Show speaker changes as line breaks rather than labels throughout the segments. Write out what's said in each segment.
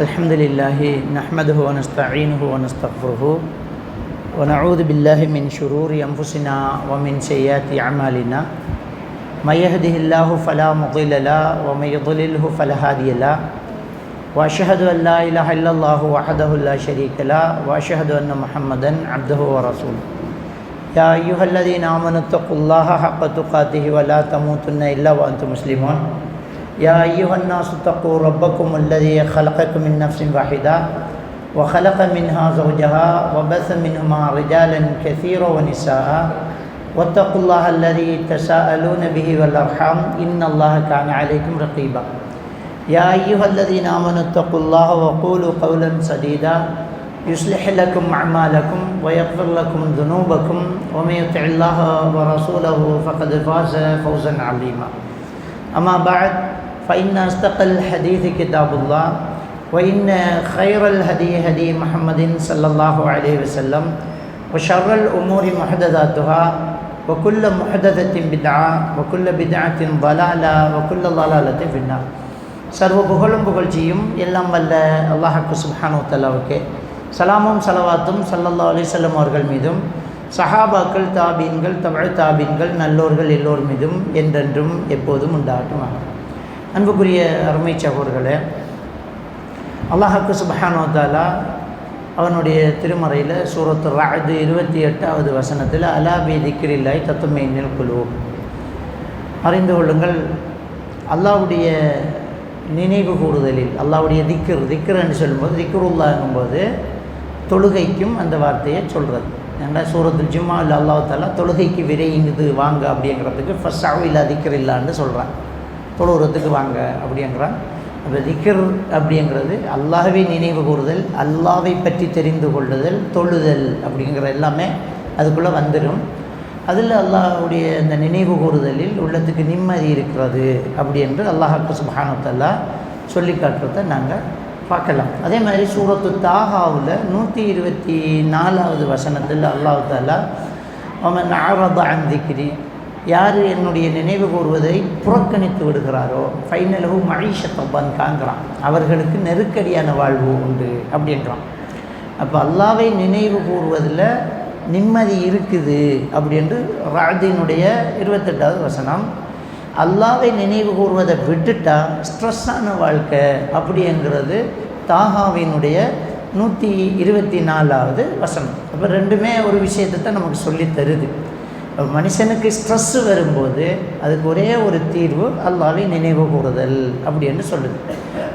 الحمد لله نحمده ونستعينه ونستغفره ونعوذ بالله من شرور أنفسنا ومن سيئات أعمالنا من يهده الله فلا مضل له ومن يضلله فلا هادي له وأشهد أن لا إله إلا الله وحده لا شريك له وأشهد أن محمدا عبده ورسوله يا أيها الذين آمنوا اتقوا الله حق تقاته ولا تموتن إلا وأنتم مسلمون يا أيها الناس اتقوا ربكم الذي خلقكم من نفس واحدة وخلق منها زوجها وبث منهما رجالا كثيرا ونساء واتقوا الله الذي تساءلون به والأرحام إن الله كان عليكم رقيبا يا أيها الذين آمنوا اتقوا الله وقولوا قولا سديدا يصلح لكم أعمالكم ويغفر لكم ذنوبكم ومن يطع الله ورسوله فقد فاز فوزا عظيما أما بعد فإن أصدق الحديث كتاب الله وإن خير الهدي هدي محمد صلى الله عليه وسلم وشر الأمور محدثاتها وكل محدثة بدعة وكل بدعة ضلالة وكل ضلالة في النار. சர்வ புகழும் புகழ்ச்சியும் எல்லாம் வல்ல அல்லாஹ்வுக்கு சுப்ஹானஹு வ தஆலாவுக்கே சலாமும் சலவாத்தும் ஸல்லல்லாஹு அலைஹி வஸல்லம் அவர்கள் மீதும் சஹாபாக்கள் தாபீன்கள் தபஅ தாபீன்கள் நல்லோர்கள் எல்லோர் மீதும் என்றென்றும் எப்போதும் உண்டாகட்டும். அன்புக்குரிய அருமை சகோதரர்களே, அல்லாஹ்வுக்கு சுப்ஹானஹு வ தஆலா அவனுடைய திருமறையில் சூரத்து ரஅத் 28வது வசனத்தில் அலா பி திக்ரில்லாஹி தத்மஇன்னுல் குலூப், அறிந்து கொள்ளுங்கள் அல்லாஹ்வுடைய நினைவு கூறுதலில், அல்லாஹ்வுடைய திக்ர் என்று சொல்லும்போது திக்ருல்லாஹ்ங்கும்போது தொழுகைக்கும் அந்த வார்த்தையை சொல்கிறது. ஏன்னா சூரத்துல் ஜும்ஆவில் அல்லாஹ் தஆலா தொழுகைக்கு விரைங்குது வாங்க அப்படிங்கிறதுக்கு ஃபஸ்ஸஅு இலா திக்ரில்லாஹ்னு சொல்கிறான். தொழுகிறதுக்கு வாங்க அப்படிங்கிறான். அப்போ திக்ர் அப்படிங்கிறது அல்லாஹ்வை நினைவு கூறுதல், அல்லாஹ்வை பற்றி தெரிந்து கொள்ளுதல், தொழுதல் அப்படிங்கிற எல்லாமே அதுக்குள்ளே வந்துடும். அதில் அல்லாஹ்வுடைய அந்த நினைவு கூறுதலில் உள்ளத்துக்கு நிம்மதி இருக்கிறது அப்படி என்று அல்லாஹ்வுக்கு சுப்ஹானஹு வ தஆலா சொல்லி காட்டுறதை நாங்கள் பார்க்கலாம். அதே மாதிரி சூரத்து தாஹாவில் 124வது வசனத்தில் அல்லாஹ் தஆலா வமன் அஅரத அன் திக்ரி, யார் என்னுடைய நினைவு கூறுவதை புறக்கணித்து விடுகிறாரோ ஃபைனலஹு மஈஷத்தன் தன்காங்கிறான், அவர்களுக்கு நெருக்கடியான வாழ்வு உண்டு அப்படின்றான். அப்போ அல்லாஹ்வை நினைவு கூறுவதில் நிம்மதி இருக்குது அப்படின்ட்டு ரஅதினுடைய 28வது வசனம். அல்லாஹ்வை நினைவு கூறுவதை விட்டுட்டா ஸ்ட்ரெஸ்ஸான வாழ்க்கை அப்படிங்கிறது தாஹாவினுடைய 124வது வசனம். அப்போ ரெண்டுமே ஒரு விஷயத்தை தான் நமக்கு சொல்லி தருது. மனுஷனுக்கு ஸ்ட்ரெஸ்ஸு வரும்போது அதுக்கு ஒரே ஒரு தீர்வு அல்லாஹ்வை நினைவு கூறுதல் அப்படின்னு சொல்லுது.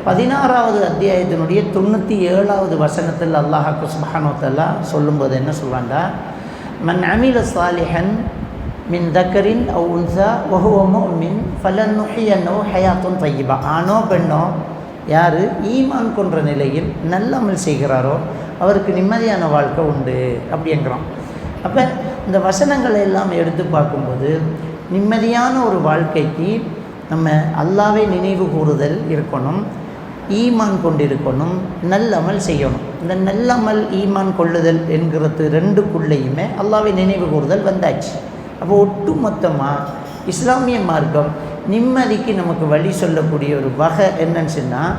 16வது அத்தியாயத்தினுடைய 97வது வசனத்தில் அல்லாஹ்வுக்கு சுப்ஹானஹு வ தஆலா சொல்லும்போது என்ன சொல்வாண்டா, மன் அமில சாலிஹன் மின் தக்கரின் அவ் உன்ஸா வஹுவ முஃமின் ஃபலன்னுஹ்யியன்னஹு ஹயாத்துன் தய்யிபா, ஆணோ பெண்ணோ யார் ஈமான் கொன்ற நிலையில் நல்ல அமல் செய்கிறாரோ அவருக்கு நிம்மதியான வாழ்க்கை உண்டு அப்படிங்கிறோம். அப்போ இந்த வசனங்களை எல்லாம் எடுத்து பார்க்கும்போது நிம்மதியான ஒரு வாழ்க்கைக்கு நம்ம அல்லாஹ்வை நினைவு கூறுதல் இருக்கணும், ஈமான் கொண்டிருக்கணும், நல்லமல் செய்யணும். இந்த நல்லமல் ஈமான் கொள்ளுதல் என்கிறது ரெண்டுக்குள்ளேயுமே அல்லாஹ்வை நினைவு கூறுதல் வந்தாச்சு. அப்போ ஒட்டு மொத்தமாக இஸ்லாமிய மார்க்கம் நிம்மதிக்கு நமக்கு வழி சொல்லக்கூடிய ஒரு வகை என்னன்னு சொன்னால்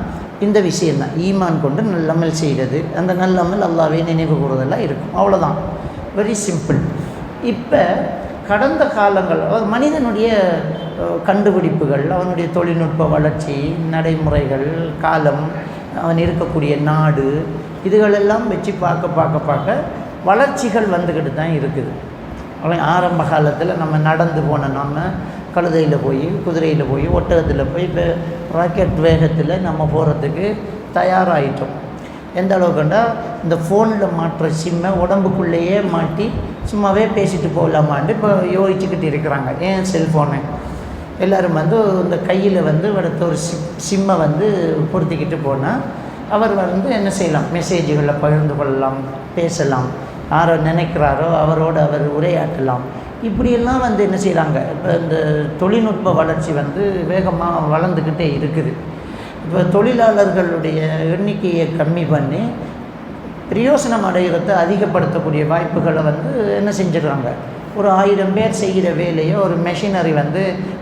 இந்த விஷயந்தான், ஈமான் கொண்டு நல்லமல் செய்கிறது, அந்த நல்லமல் அல்லாஹ்வை நினைவு கூறுதலாக இருக்கும். அவ்வளோதான், வெரி சிம்பிள். இப்போ கடந்த காலங்கள், அதாவது மனிதனுடைய கண்டுபிடிப்புகள், அவனுடைய தொழில்நுட்ப வளர்ச்சி, நடைமுறைகள், காலம், அவன் இருக்கக்கூடிய நாடு, இதுகளெல்லாம் வச்சு பார்க்க வளர்ச்சிகள் வந்துக்கிட்டு தான் இருக்குது. ஆரம்ப காலத்தில் நம்ம நடந்து போன நம்ம கழுதையில் போய், குதிரையில் போய், ஒட்டகத்தில் போய், இப்போ ராக்கெட் வேகத்தில் நம்ம போகிறதுக்கு தயாராகிட்டோம். எந்த அளவுக்குண்டா இந்த ஃபோனில் மாட்டுற சிம்மை உடம்புக்குள்ளேயே மாட்டி சும்மாவே பேசிட்டு போகலாமான்ட்டு இப்போ யோசிச்சுக்கிட்டு இருக்கிறாங்க. ஏன் செல்ஃபோனை எல்லோரும் இந்த கையில் அடுத்த ஒரு சிம்மை பொருத்திக்கிட்டு போனால் அவர் என்ன செய்யலாம், மெசேஜுகளை பகிர்ந்து கொள்ளலாம், பேசலாம், யாரை நினைக்கிறாரோ அவரோடு அவர் உரையாற்றலாம். இப்படியெல்லாம் என்ன செய்கிறாங்க. இப்போ இந்த தொழில்நுட்ப வளர்ச்சி வேகமாக வளர்ந்துக்கிட்டே இருக்குது. இப்போ தொழிலாளர்களுடைய எண்ணிக்கையை கம்மி பண்ணி பிரயோசனம் அடைகிறத அதிகப்படுத்தக்கூடிய வாய்ப்புகளை என்ன செஞ்சிடறாங்க. ஒரு 1000 பேர் செய்கிற வேலையை ஒரு மெஷினரி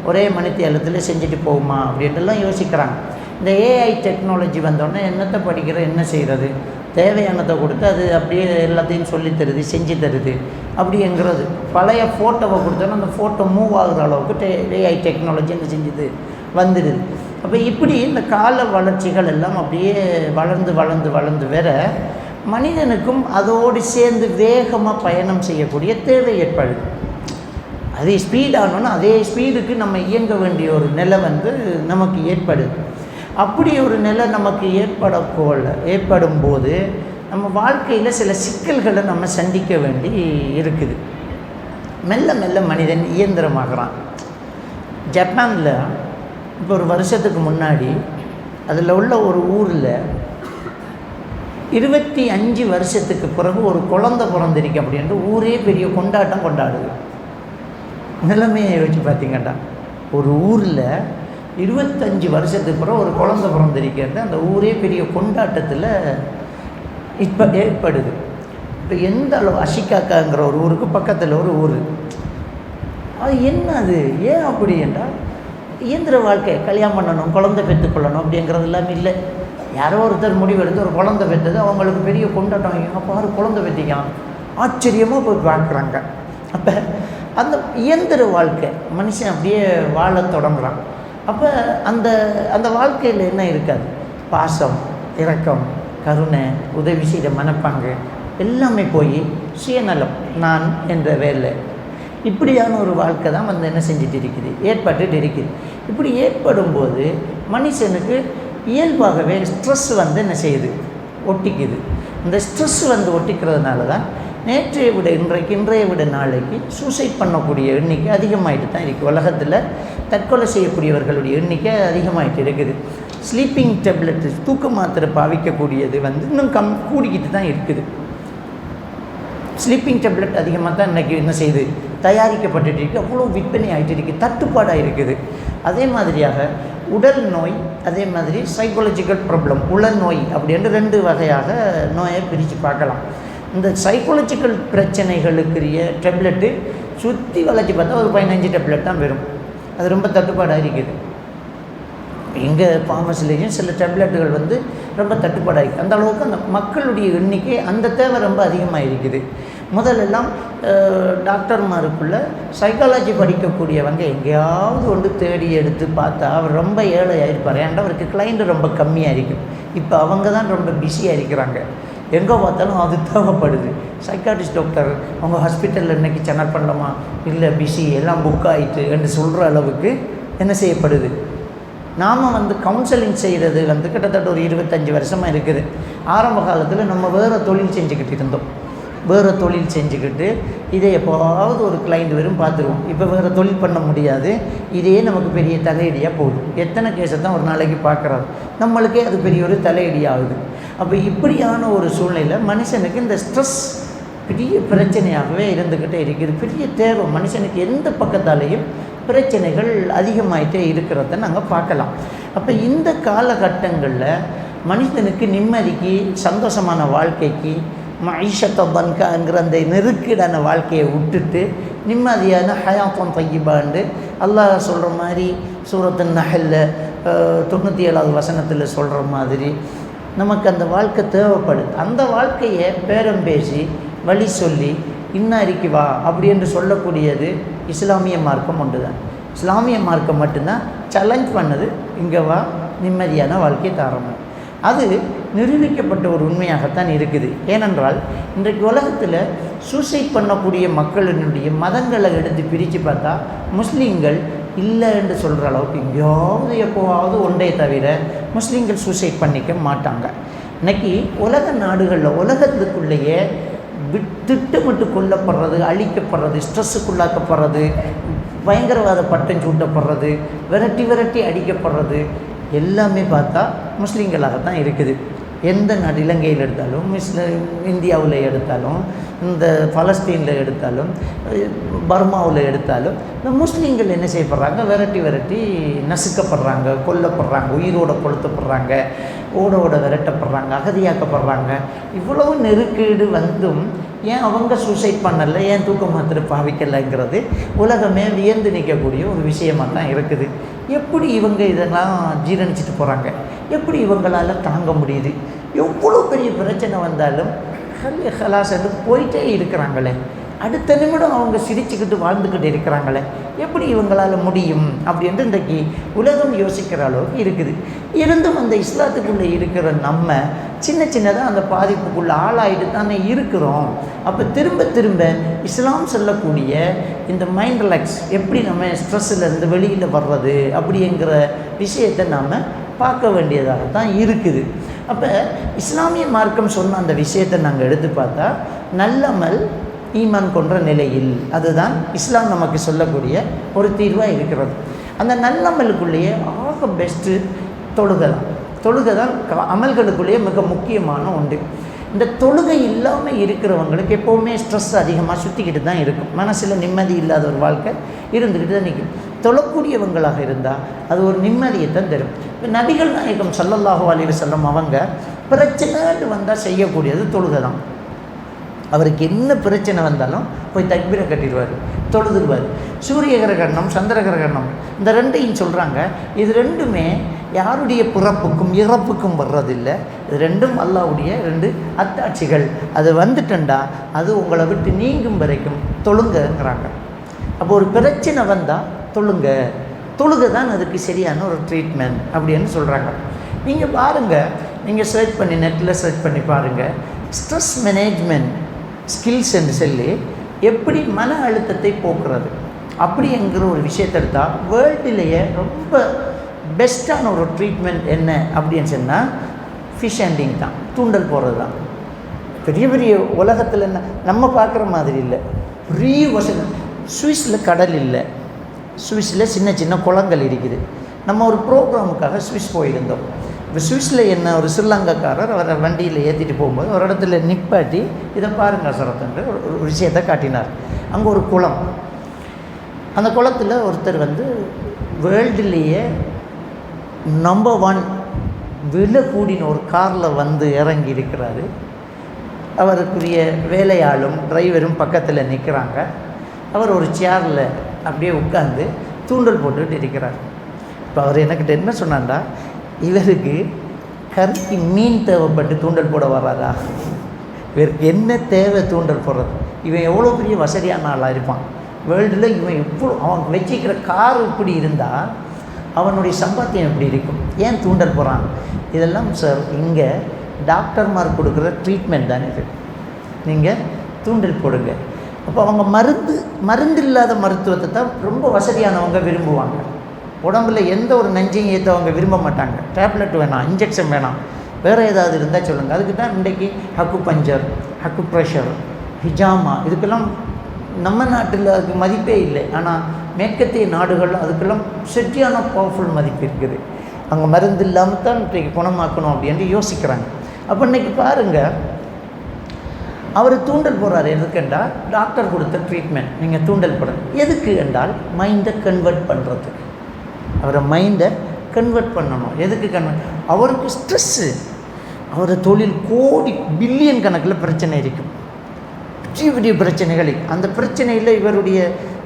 ஒரே மணித்தியாலத்தில் செஞ்சுட்டு போகுமா அப்படின்ட்டுலாம் யோசிக்கிறாங்க. இந்த ஏஐ டெக்னாலஜி வந்தோடனே என்னத்தை படிக்கிற என்ன செய்கிறது, தேவையானதை கொடுத்து அது அப்படியே எல்லாத்தையும் சொல்லி தருது, செஞ்சு தருது அப்படிங்கிறது. பழைய ஃபோட்டோவை கொடுத்தோன்னா அந்த ஃபோட்டோ மூவ் ஆகுற அளவுக்கு ஏஐ டெக்னாலஜி என்ன செஞ்சுது வந்துடுது. அப்போ இப்படி இந்த கால வளர்ச்சிகள் எல்லாம் அப்படியே வளர்ந்து வளர்ந்து வளர்ந்து வேற மனிதனுக்கும் அதோடு சேர்ந்து வேகமாக பயணம் செய்யக்கூடிய தேவை ஏற்படுது. அதே ஸ்பீடானோன்னா அதே ஸ்பீடுக்கு நம்ம இயங்க வேண்டிய ஒரு நிலை நமக்கு ஏற்படுது. அப்படி ஒரு நிலை நமக்கு ஏற்படும் போது நம்ம வாழ்க்கையில் சில சிக்கல்களை நம்ம சந்திக்க வேண்டி இருக்குது. மெல்ல மெல்ல மனிதன் இயந்திரமாகறான். ஜப்பானில் இப்போ ஒரு வருஷத்துக்கு முன்னாடி அதில் உள்ள ஒரு ஊரில் 25 வருஷத்துக்கு பிறகு ஒரு குழந்தை பிறந்திருக்கு அப்படின்ட்டு ஊரே பெரிய கொண்டாட்டம் கொண்டாடுது. நிலைமையை வச்சு பார்த்திங்கட்டா, ஒரு ஊரில் 25 வருஷத்துக்கு பிறகு ஒரு குழந்தை பிறந்திருக்கிறது அந்த ஊரே பெரிய கொண்டாட்டத்தில் இப்போ ஏற்படுது. இப்போ எந்த அளவு அஷிகாக்காங்கிற ஒரு ஊருக்கு பக்கத்தில் ஒரு ஊர், அது என்ன அது ஏன் அப்படி என்றால் இயந்திர வாழ்க்கை, கல்யாணம் பண்ணணும், குழந்தை பெற்றுக்கொள்ளணும் அப்படிங்கிறது எல்லாமே இல்லை. யாரோ ஒருத்தர் முடிவெடுத்து ஒரு குழந்தை பெற்றது அவங்களுக்கு பெரிய கொண்டாட்டம். எங்கள் பாரு குழந்தை பெற்றிக்கலாம், ஆச்சரியமாக போய் பார்க்குறாங்க. அப்போ அந்த இயந்திர வாழ்க்கை மனுஷன் அப்படியே வாழ தொடங்குறான். அப்போ அந்த அந்த வாழ்க்கையில் என்ன இருக்காது, பாசம், இரக்கம், கருணை, உதவி செய்கிற மனப்பாங்கு எல்லாமே போய் சுயநலம், நான் என்ற வேலை, இப்படியான ஒரு வாழ்க்கை தான் என்ன செஞ்சுட்டு இருக்குது, ஏற்பட்டுட்டு இருக்குது. இப்படி ஏற்படும்போது மனுஷனுக்கு இயல்பாகவே ஸ்ட்ரெஸ் என்ன செய்யுது, ஒட்டிக்குது. இந்த ஸ்ட்ரெஸ் ஒட்டிக்கிறதுனால தான் நேற்றைய விட இன்றைய விட நாளைக்கு சூசைட் பண்ணக்கூடிய எண்ணிக்கை அதிகமாகிட்டு தான் இருக்குது. உலகத்தில் தற்கொலை செய்யக்கூடியவர்களுடைய எண்ணிக்கை அதிகமாகிட்டு இருக்குது. ஸ்லீப்பிங் டேப்லெட், தூக்க மாத்திரை பாவிக்கக்கூடியது இன்னும் கூடிக்கிட்டு தான் இருக்குது. ஸ்லீப்பிங் டேப்லெட் அதிகமாக தான் இன்றைக்கி என்ன செய்யுது, தயாரிக்கப்பட்டுட்டு இருக்குது. அவ்வளோ விற்பனை ஆகிட்டு இருக்குது, தட்டுப்பாடாக இருக்குது. அதே மாதிரியாக உடல் நோய், அதே மாதிரி சைக்காலஜிக்கல் ப்ராப்ளம், உடல் நோய் அப்படின்ற 2 வகையாக நோயை பிரித்து பார்க்கலாம். இந்த சைக்காலஜிக்கல் பிரச்சனைகளுக்குரிய டேப்லெட்டு சுற்றி வளைச்சி பார்த்தா ஒரு 15 டேப்லெட் தான் வரும். அது ரொம்ப தட்டுப்பாடாக இருக்குது. எங்கள் ஃபார்மசிலேயும் சில டேப்லெட்டுகள் ரொம்ப தட்டுப்பாடாக இருக்குது. அந்த அளவுக்கு அந்த மக்களுடைய எண்ணிக்கை, அந்த தேவை ரொம்ப அதிகமாக இருக்குது. முதலெல்லாம் டாக்டர்மாருக்குள்ள சைக்காலஜி படிக்கக்கூடியவங்க எங்கேயாவது தேடி எடுத்து பார்த்தா அவர் ரொம்ப ஏழையாக இருப்பார். ஏன்டா அவருக்கு கிளைண்ட்டு ரொம்ப கம்மியாக இருக்கும். இப்போ அவங்க தான் ரொம்ப பிஸியாக இருக்கிறாங்க. எங்கே பார்த்தாலும் அது தேவைப்படுது. சைக்காட்ரிஸ்ட் டாக்டர் அவங்க ஹாஸ்பிட்டலில் இன்றைக்கி சென்னர் பண்ணலாமா, இல்லை பிஸி, எல்லாம் புக் ஆகிட்டு என்று சொல்கிற அளவுக்கு என்ன செய்யப்படுது. நாம் கவுன்சிலிங் செய்கிறது கிட்டத்தட்ட ஒரு 25 வருஷமாக இருக்குது. ஆரம்ப காலத்தில் நம்ம வேறு தொழில் செஞ்சுக்கிட்டு இருந்தோம். வேறு தொழில் செஞ்சுக்கிட்டு இதை எப்போவாவது ஒரு கிளைண்ட் வரும் பார்த்துருவோம். இப்போ வேறு தொழில் பண்ண முடியாது, இதே நமக்கு பெரிய தலையடியாக போகுது. எத்தனை கேஸை தான் ஒரு நாளைக்கு பார்க்குறாரு, நம்மளுக்கே அது பெரிய ஒரு தலையடியாகுது. அப்போ இப்படியான ஒரு சூழ்நிலை மனுஷனுக்கு இந்த ஸ்ட்ரெஸ் பெரிய பிரச்சனையாகவே இருந்துக்கிட்டே இருக்குது. பெரிய தேவை மனுஷனுக்கு எந்த பக்கத்தாலேயும் பிரச்சனைகள் அதிகமாகிட்டே இருக்கிறத நாங்கள் பார்க்கலாம். அப்போ இந்த காலகட்டங்களில் மனுஷனுக்கு நிம்மதிக்கு, சந்தோஷமான வாழ்க்கைக்கு, மஈஷத்த பன்காங்கிற அந்த நெருக்கடான வாழ்க்கையை விட்டுட்டு நிம்மதியான ஹயாத்தம் தையிபாண்டு அல்லாஹ் சொல்கிற மாதிரி சூரத்துன் நஹல்ல 97வது வசனத்தில் சொல்கிற மாதிரி நமக்கு அந்த வாழ்க்கை தேவைப்படுது. அந்த வாழ்க்கையை பேரம் பேசி வழி சொல்லி இன்னாரிக்கு வா அப்படி என்று சொல்லக்கூடியது இஸ்லாமிய மார்க்கம் ஒன்று தான். இஸ்லாமிய மார்க்கம் மட்டும்தான் சேலஞ்ச் பண்ணது, இங்கே வா, நிம்மதியான வாழ்க்கையை தாரணும். அது நிரூபிக்கப்பட்ட ஒரு உண்மையாகத்தான் இருக்குது. ஏனென்றால் இன்றைக்கு உலகத்தில் சூசைட் பண்ணக்கூடிய மக்களினுடைய மதங்களை எடுத்து பிரித்து பார்த்தா முஸ்லீம்கள் இல்லை என்று சொல்கிற அளவுக்கு எங்கேயாவது எப்போவாவது ஒன்றை தவிர முஸ்லீம்கள் சூசைட் பண்ணிக்க மாட்டாங்க. இன்றைக்கி உலக நாடுகளில் உலகத்துக்குள்ளேயே திட்டமிட்டு கொல்லப்படுறது, அழிக்கப்படுறது, ஸ்ட்ரெஸ்ஸுக்குள்ளாக்கப்படுறது, பயங்கரவாத பட்டம் சூட்டப்படுறது, விரட்டி அடிக்கப்படுறது எல்லாமே பார்த்தா முஸ்லீம்களாகத்தான் இருக்குது. எந்த நாடு, இலங்கையில் எடுத்தாலும், இந்தியாவில் எடுத்தாலும், இந்த பலஸ்தீனில் எடுத்தாலும், பர்மாவில் எடுத்தாலும் இந்த முஸ்லீம்கள் என்ன செய்யப்படுறாங்க, விரட்டி நசுக்கப்படுறாங்க, கொல்லப்படுறாங்க, உயிரோடு கொளுத்தப்படுறாங்க. ஓட ஓட விரட்டப்படுறாங்க, அகதியாக்கப்படுறாங்க. இவ்வளவு நெருக்கீடு வந்தும் ஏன் அவங்க சூசைட் பண்ணலை, ஏன் தூக்க மாத்திரை பாவிக்கலைங்கிறது உலகமே வியந்து நிற்கக்கூடிய ஒரு விஷயமாக தான் இருக்குது. எப்படி இவங்க இதெல்லாம் ஜீரணிச்சிட்டு போகிறாங்க, எப்படி இவங்களால் தாங்க முடியுது? எவ்வளோ பெரிய பிரச்சனை வந்தாலும் ஹலாஸ் போயிட்டே இருக்கிறாங்களே, அடுத்த நிமிடம் அவங்க சிரிச்சுக்கிட்டு வாழ்ந்துக்கிட்டு இருக்கிறாங்களே, எப்படி இவங்களால் முடியும் அப்படின்ட்டு இன்றைக்கு உலகம் யோசிக்கிற அளவுக்கு இருக்குது. இருந்தும் அந்த இஸ்லாத்துக்குள்ளே இருக்கிற நம்ம சின்ன சின்னதாக அந்த பாதிப்புக்குள்ளே ஆளாயிட்டு தானே இருக்கிறோம். அப்போ திரும்ப திரும்ப இஸ்லாம் சொல்லக்கூடிய இந்த மைண்ட் ரிலாக்ஸ், எப்படி நம்ம ஸ்ட்ரெஸ்ஸிலேருந்து வெளியில் வர்றது அப்படிங்கிற விஷயத்தை நாம் பார்க்க வேண்டியதாக தான் இருக்குது. அப்போ இஸ்லாமிய மார்க்கம் சொன்ன அந்த விஷயத்தை நாங்கள் எடுத்து பார்த்தா, நல்லமல் ஈமான் கொன்ற நிலையில், அதுதான் இஸ்லாம் நமக்கு சொல்லக்கூடிய ஒரு தீர்வாக இருக்கிறது. அந்த நல்லமலுக்குள்ளேயே ஆக பெஸ்ட்டு தொழுகை தான் அமல்களுக்குள்ளேயே மிக முக்கியமான ஒன்று. இந்த தொழுகை இல்லாமல் இருக்கிறவங்களுக்கு எப்போவுமே ஸ்ட்ரெஸ் அதிகமாக சுற்றிக்கிட்டு தான் இருக்கும், மனசில் நிம்மதி இல்லாத ஒரு வாழ்க்கை இருந்துக்கிட்டு தான் நிற்கும். தொழக்கூடியவங்களாக இருந்தால் அது ஒரு நிம்மதியை தான் தரும். இப்போ நபிகள் நாயகம் ஸல்லல்லாஹு அலைஹி வஸல்லம் அவங்க பிரச்சனைட்டு வந்தால் செய்யக்கூடியது தொழுகை தான். அவருக்கு என்ன பிரச்சனை வந்தாலும் போய் தக்பீரை கட்டிடுவார், தொழுதுடுவார். சூரிய கிரகணம், சந்திர கிரகணம், இந்த ரெண்டையும் சொல்கிறாங்க. இது ரெண்டுமே யாருடைய பிறப்புக்கும் இறப்புக்கும் வர்றதில்லை. இது ரெண்டும் அல்லாஹ்வுடைய ரெண்டு அத்தாட்சிகள். அது வந்துட்டண்டா அது உங்களை விட்டு நீங்கும் வரைக்கும் தொழுங்கங்கிறாங்க. அப்போ ஒரு பிரச்சனை வந்தால் தொழுகை தான் அதுக்கு சரியான ஒரு ட்ரீட்மெண்ட் அப்படின்னு சொல்கிறாங்க. நீங்கள் பாருங்கள், நீங்கள் சர்ச் பண்ணி நெட்டில் சர்ச் பண்ணி பாருங்கள், ஸ்ட்ரெஸ் மேனேஜ்மெண்ட் ஸ்கில்ஸ் என்று சொல்லி எப்படி மன அழுத்தத்தை போக்குறது அப்படிங்கிற ஒரு விஷயத்தை எடுத்தால் வேர்ல்டிலேயே ரொம்ப பெஸ்ட்டான ஒரு ட்ரீட்மெண்ட் என்ன அப்படின்னு சொன்னால் ஃபிஷ் ஹேண்டிங் தான், தூண்டல் போடுறது தான். பெரிய பெரிய உலகத்தில் என்ன நம்ம பார்க்குற மாதிரி இல்லை, பெரிய வசதி. சுவிஸில் கடல் இல்லை, சுவிஸில் சின்ன சின்ன குளங்கள் இருக்குது. நம்ம ஒரு ப்ரோக்ராமுக்காக சுவிஸ் போயிருந்தோம். இப்போ சுவிஸில் என்ன ஒரு ஸ்ரீலங்காக்காரர் அவரை வண்டியில் ஏற்றிட்டு போகும்போது ஒரு இடத்துல நிப்பாட்டி இதை பாருங்கள் சரத்துன்ற ஒரு விஷயத்தை காட்டினார். அங்கே ஒரு குளம், அந்த குளத்தில் ஒருத்தர் வேர்ல்டுலேயே நம்பர் 1 விலை கூடின ஒரு காரில் இறங்கி இருக்கிறாரு. அவருக்குரிய வேலையாளும் டிரைவரும் பக்கத்தில் நிற்கிறாங்க. அவர் ஒரு சேரில் அப்படியே உட்காந்து தூண்டல் போட்டுக்கிட்டு இருக்கிறார். இப்போ அவர் எனக்கிட்ட என்ன சொன்னாண்டா, இவருக்கு கறிக்கு மீன் தேவைப்பட்டு தூண்டல் போட வர்றாரா, இவருக்கு என்ன தேவை தூண்டல் போடுறது, இவன் எவ்வளோ பெரிய வசதியான ஆளாக இருப்பான் வேர்ல்டில், இவன் எவ்வளோ அவன் வச்சிக்கிற கார் இப்படி இருந்தால் அவனுடைய சம்பாத்தியம் எப்படி இருக்கும், ஏன் தூண்டல் போகிறான். இதெல்லாம் சார் இங்கே டாக்டர்மார் கொடுக்குற ட்ரீட்மெண்ட் தானே இது. நீங்கள் தூண்டல் போடுங்க. அப்போ அவங்க மருந்து இல்லாத மருத்துவத்தை தான் ரொம்ப வசதியானவங்க விரும்புவாங்க. உடம்புல எந்த ஒரு நஞ்சையும் ஏற்றவங்க விரும்ப மாட்டாங்க. டேப்லெட் வேணாம், இன்ஜெக்ஷன் வேணாம், வேறு ஏதாவது இருந்தால் சொல்லுங்கள். அதுக்கு தான் இன்றைக்கி ஹக்கு பஞ்சர், ஹக்கு ப்ரெஷர், ஹிஜாமா, இதுக்கெல்லாம் நம்ம நாட்டில் அதுக்கு மதிப்பே இல்லை. ஆனால் மேற்கத்திய நாடுகள் அதுக்கெல்லாம் சரியான பவர்ஃபுல் மதிப்பு இருக்குது. அங்கே மருந்து இல்லாமல் தான் இன்றைக்கு குணமாக்கணும் அப்படின்ட்டு யோசிக்கிறாங்க. அப்போ இன்றைக்கி பாருங்கள், அவர் தூண்டல் போடுறாரு. எதுக்குண்டா டாக்டர் கொடுத்த ட்ரீட்மெண்ட். நீங்கள் தூண்டல் போடுங்க எதுக்கு என்றால் மைண்டை கன்வெர்ட் பண்ணுறதுக்கு, அவரை மைண்டை கன்வெர்ட் பண்ணணும். எதுக்கு கன்வெர்ட்? அவருக்கு ஸ்ட்ரெஸ்ஸு, அவரை தொழில் கோடி பில்லியன் கணக்கில் பிரச்சனை இருக்கும், பெரிய பெரிய பிரச்சனைகள். அந்த பிரச்சனையில் இவருடைய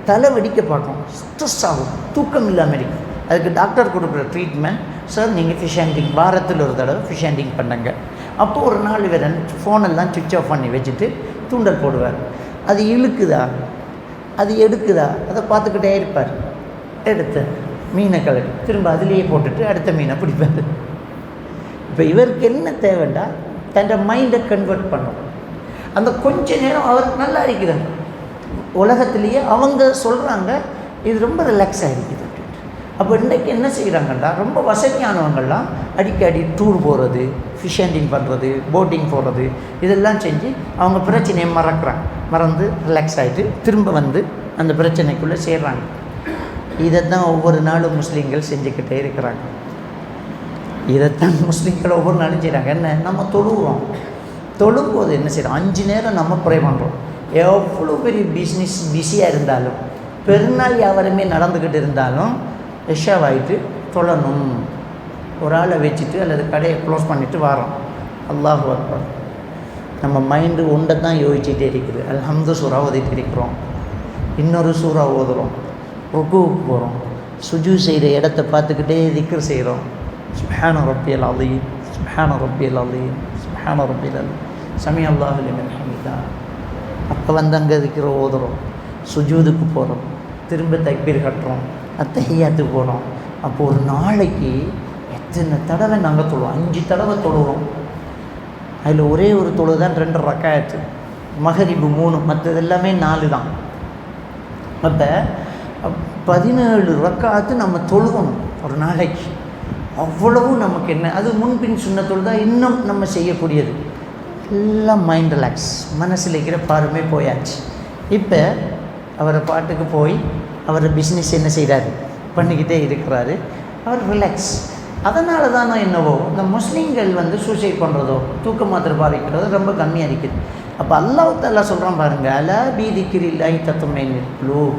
தலை வெடிக்க பார்க்கும், ஸ்ட்ரெஸ் ஆகும், தூக்கம் இல்லாமல் இருக்கும். அதுக்கு டாக்டர் கொடுக்குற ட்ரீட்மெண்ட், சார் நீங்கள் ஃபிஷ் ஹேண்டிங் வாரத்தில் ஒரு தடவை ஃபிஷ் ஹேண்டிங் பண்ணுங்க. அப்போது ஒரு நாள் இவர் ஃபோனெல்லாம் சுவிட்ச் ஆஃப் பண்ணி வச்சுட்டு தூண்டல் போடுவார். அது இழுக்குதா, அது எடுக்குதா, அதை பார்த்துக்கிட்டே இருப்பார். எடுத்து மீனை கலட்டி திரும்ப அதிலேயே போட்டுட்டு அடுத்த மீனை பிடிப்பார். இப்போ இவருக்கு என்ன தேவைண்டா தன்னோட மைண்டை கன்வெர்ட் பண்ணும். அந்த கொஞ்ச நேரம் அவர் நல்லா இருக்கிறாங்க. உலகத்திலேயே அவங்க சொல்கிறாங்க இது ரொம்ப ரிலாக்ஸ் ஆகிருக்குது. அப்போ இன்றைக்கு என்ன செய்கிறாங்கண்டா, ரொம்ப வசதியானவங்கள்லாம் அடிக்கடி டூர் போகிறது, ஃபிஷ் ஹேண்டிங் பண்ணுறது, போட்டிங் போகிறது, இதெல்லாம் செஞ்சு அவங்க பிரச்சனையை மறந்து ரிலாக்ஸ் ஆகிட்டு திரும்ப அந்த பிரச்சனைக்குள்ளே சேர்றாங்க. இதைத்தான் ஒவ்வொரு நாளும் முஸ்லீம்கள் செஞ்சுக்கிட்டே இருக்கிறாங்க. இதைத்தான் முஸ்லீம்கள் ஒவ்வொரு நாளும் செய்கிறாங்க. என்ன, நம்ம தொழும்போது என்ன செய்கிறோம், 5 நேரம் நம்ம ப்ரே பண்ணுறோம். எவ்வளோ பெரிய பிஸியாக இருந்தாலும், பெருநாள் யாவருமே நடந்துக்கிட்டு இருந்தாலும் எஷாவாயிட்டு தொழணும். ஒரு ஆளை வச்சுட்டு அல்லது கடையை க்ளோஸ் பண்ணிவிட்டு வரோம். அல்லாஹு அக்பர். நம்ம மைண்டு ஒன்றை தான் யோசிச்சுட்டே இருக்குது. அல்ஹம்து சூறா ஓதிட்டு இருக்கிறோம், இன்னொரு சூறா ஓதுகிறோம், ருக்குவுக்கு போகிறோம், சுஜூ செய்கிற இடத்த பார்த்துக்கிட்டே திக்ர் செய்கிறோம். சுப்ஹான ரப்பியல் அலீம், சுப்ஹான ரப்பியல் அலீம், சுப்ஹான ரப்பியல் அலீம், சமி அல்லாஹு லிமன் ஹமீதா. அப்போ வந்து அங்கே திக்ர் ஓதுகிறோம், சுஜூதுக்கு போகிறோம், திரும்ப தக்பீர் கட்டுறோம், அத்தஹியாத்துக்கு போகிறோம். அப்போ ஒரு நாளைக்கு எத்தனை தடவை நாங்கள் தொழுவோம்? 5 தடவை தொழுவோம். அதில் ஒரே ஒரு தொழு தான் 2 ரக்காயத்து, மகரிபு 3, மற்றது எல்லாமே 4 தான். அப்போ 17 ரக்காத்து நம்ம தொழுகணும் ஒரு நாளைக்கு. அவ்வளவு நமக்கு என்ன, அது முன்பின் சொன்ன தொழுதா இன்னும் நம்ம செய்யக்கூடியது. எல்லாம் மைண்ட் ரிலாக்ஸ், மனசில் இருக்கிற பாருமே போயாச்சு. இப்போ அவரை பாட்டுக்கு போய் அவரை பிஸ்னஸ் என்ன செய்கிறாரு, பண்ணிக்கிட்டே இருக்கிறாரு, அவர் ரிலாக்ஸ். அதனால தானே என்னவோ இந்த முஸ்லீம்கள் வந்து சூசைட் பண்ணுறதோ தூக்க மாத்திரை பாதிக்கிறதோ ரொம்ப கம்மியாக இருக்குது. அப்போ அல்லாஹ் தஆலா சொல்கிறான் பாருங்கள், அலா பீதிக்கிரில்லாஹி தத்மைனுல் குலூப்,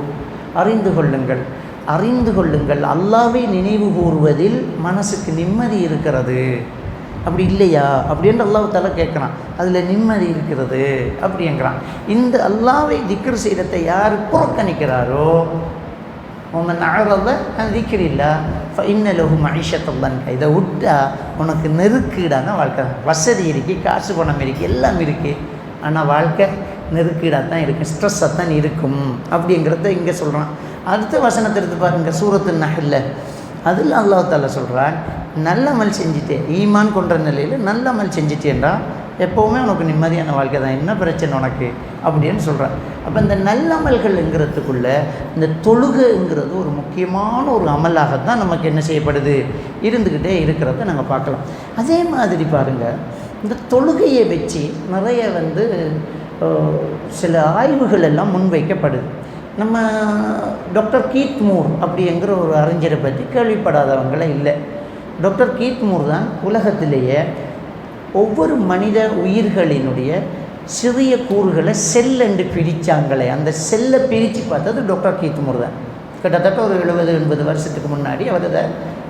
அறிந்து கொள்ளுங்கள், அறிந்து கொள்ளுங்கள், அல்லாஹ்வை நினைவு கூறுவதில் மனசுக்கு நிம்மதி இருக்கிறது. அப்படி இல்லையா அப்படின்ற அல்லாஹ் தஆலா கேட்குறான். அதில் நிம்மதி இருக்கிறது அப்படிங்கிறான். இந்த அல்லாஹ்வை திக்ர் செய்கிறதை யார் புறக்கணிக்கிறாரோ, உமன் அஅரத அன் திக்ரில்லாஹ் ஃபஇன்ன லஹு மஈஷத்தன் தன்கா, இதை விட்டா உனக்கு நெருக்கீடான வாழ்க்கை. வசதி இருக்குது, காசு பணம் இருக்குது, எல்லாம் இருக்குது, ஆனால் வாழ்க்கை நெருக்கீடாக தான் இருக்குது, ஸ்ட்ரெஸ்ஸாக தான் இருக்கும் அப்படிங்கிறத இங்கே சொல்கிறான். அடுத்த வசனத்தை எடுத்து பாருங்கள், சூரத்து நஹ்ல. அதில் அல்லாஹ் தஆலா சொல்கிறான், நல்ல அமல் செஞ்சுட்டே, ஈமான் கொண்ட நிலையில் நல்ல அமல் செஞ்சுட்டேன்றா எப்போவுமே உனக்கு நிம்மதியான வாழ்க்கை தான், என்ன பிரச்சனை உனக்கு அப்படின்னு சொல்கிறான். அப்போ இந்த நல்லமல்கள்ங்கிறதுக்குள்ளே இந்த தொழுகைங்கிறது ஒரு முக்கியமான ஒரு அமலாகத்தான் நமக்கு என்ன செய்யப்படுது, இருந்துக்கிட்டே இருக்கிறத நாங்கள் பார்க்கலாம். அதே மாதிரி பாருங்கள், இந்த தொழுகையை வச்சு நிறைய வந்து சில ஆய்வுகள் எல்லாம் முன்வைக்கப்படுது. நம்ம டாக்டர் கீத் மூர் அப்படிங்கிற ஒரு அறிஞரை பற்றி கேள்விப்படாதவங்களே இல்லை. டாக்டர் கீத் மூர் தான் உலகத்திலேயே ஒவ்வொரு மனித உயிர்களினுடைய சிறிய கூறுகளை செல் என்று பிரித்தாங்களே, அந்த செல்லை பிரித்து பார்த்தது டாக்டர் கீத் மூர் தான். கிட்டத்தட்ட ஒரு 70-80 வருஷத்துக்கு முன்னாடி அவர் அதை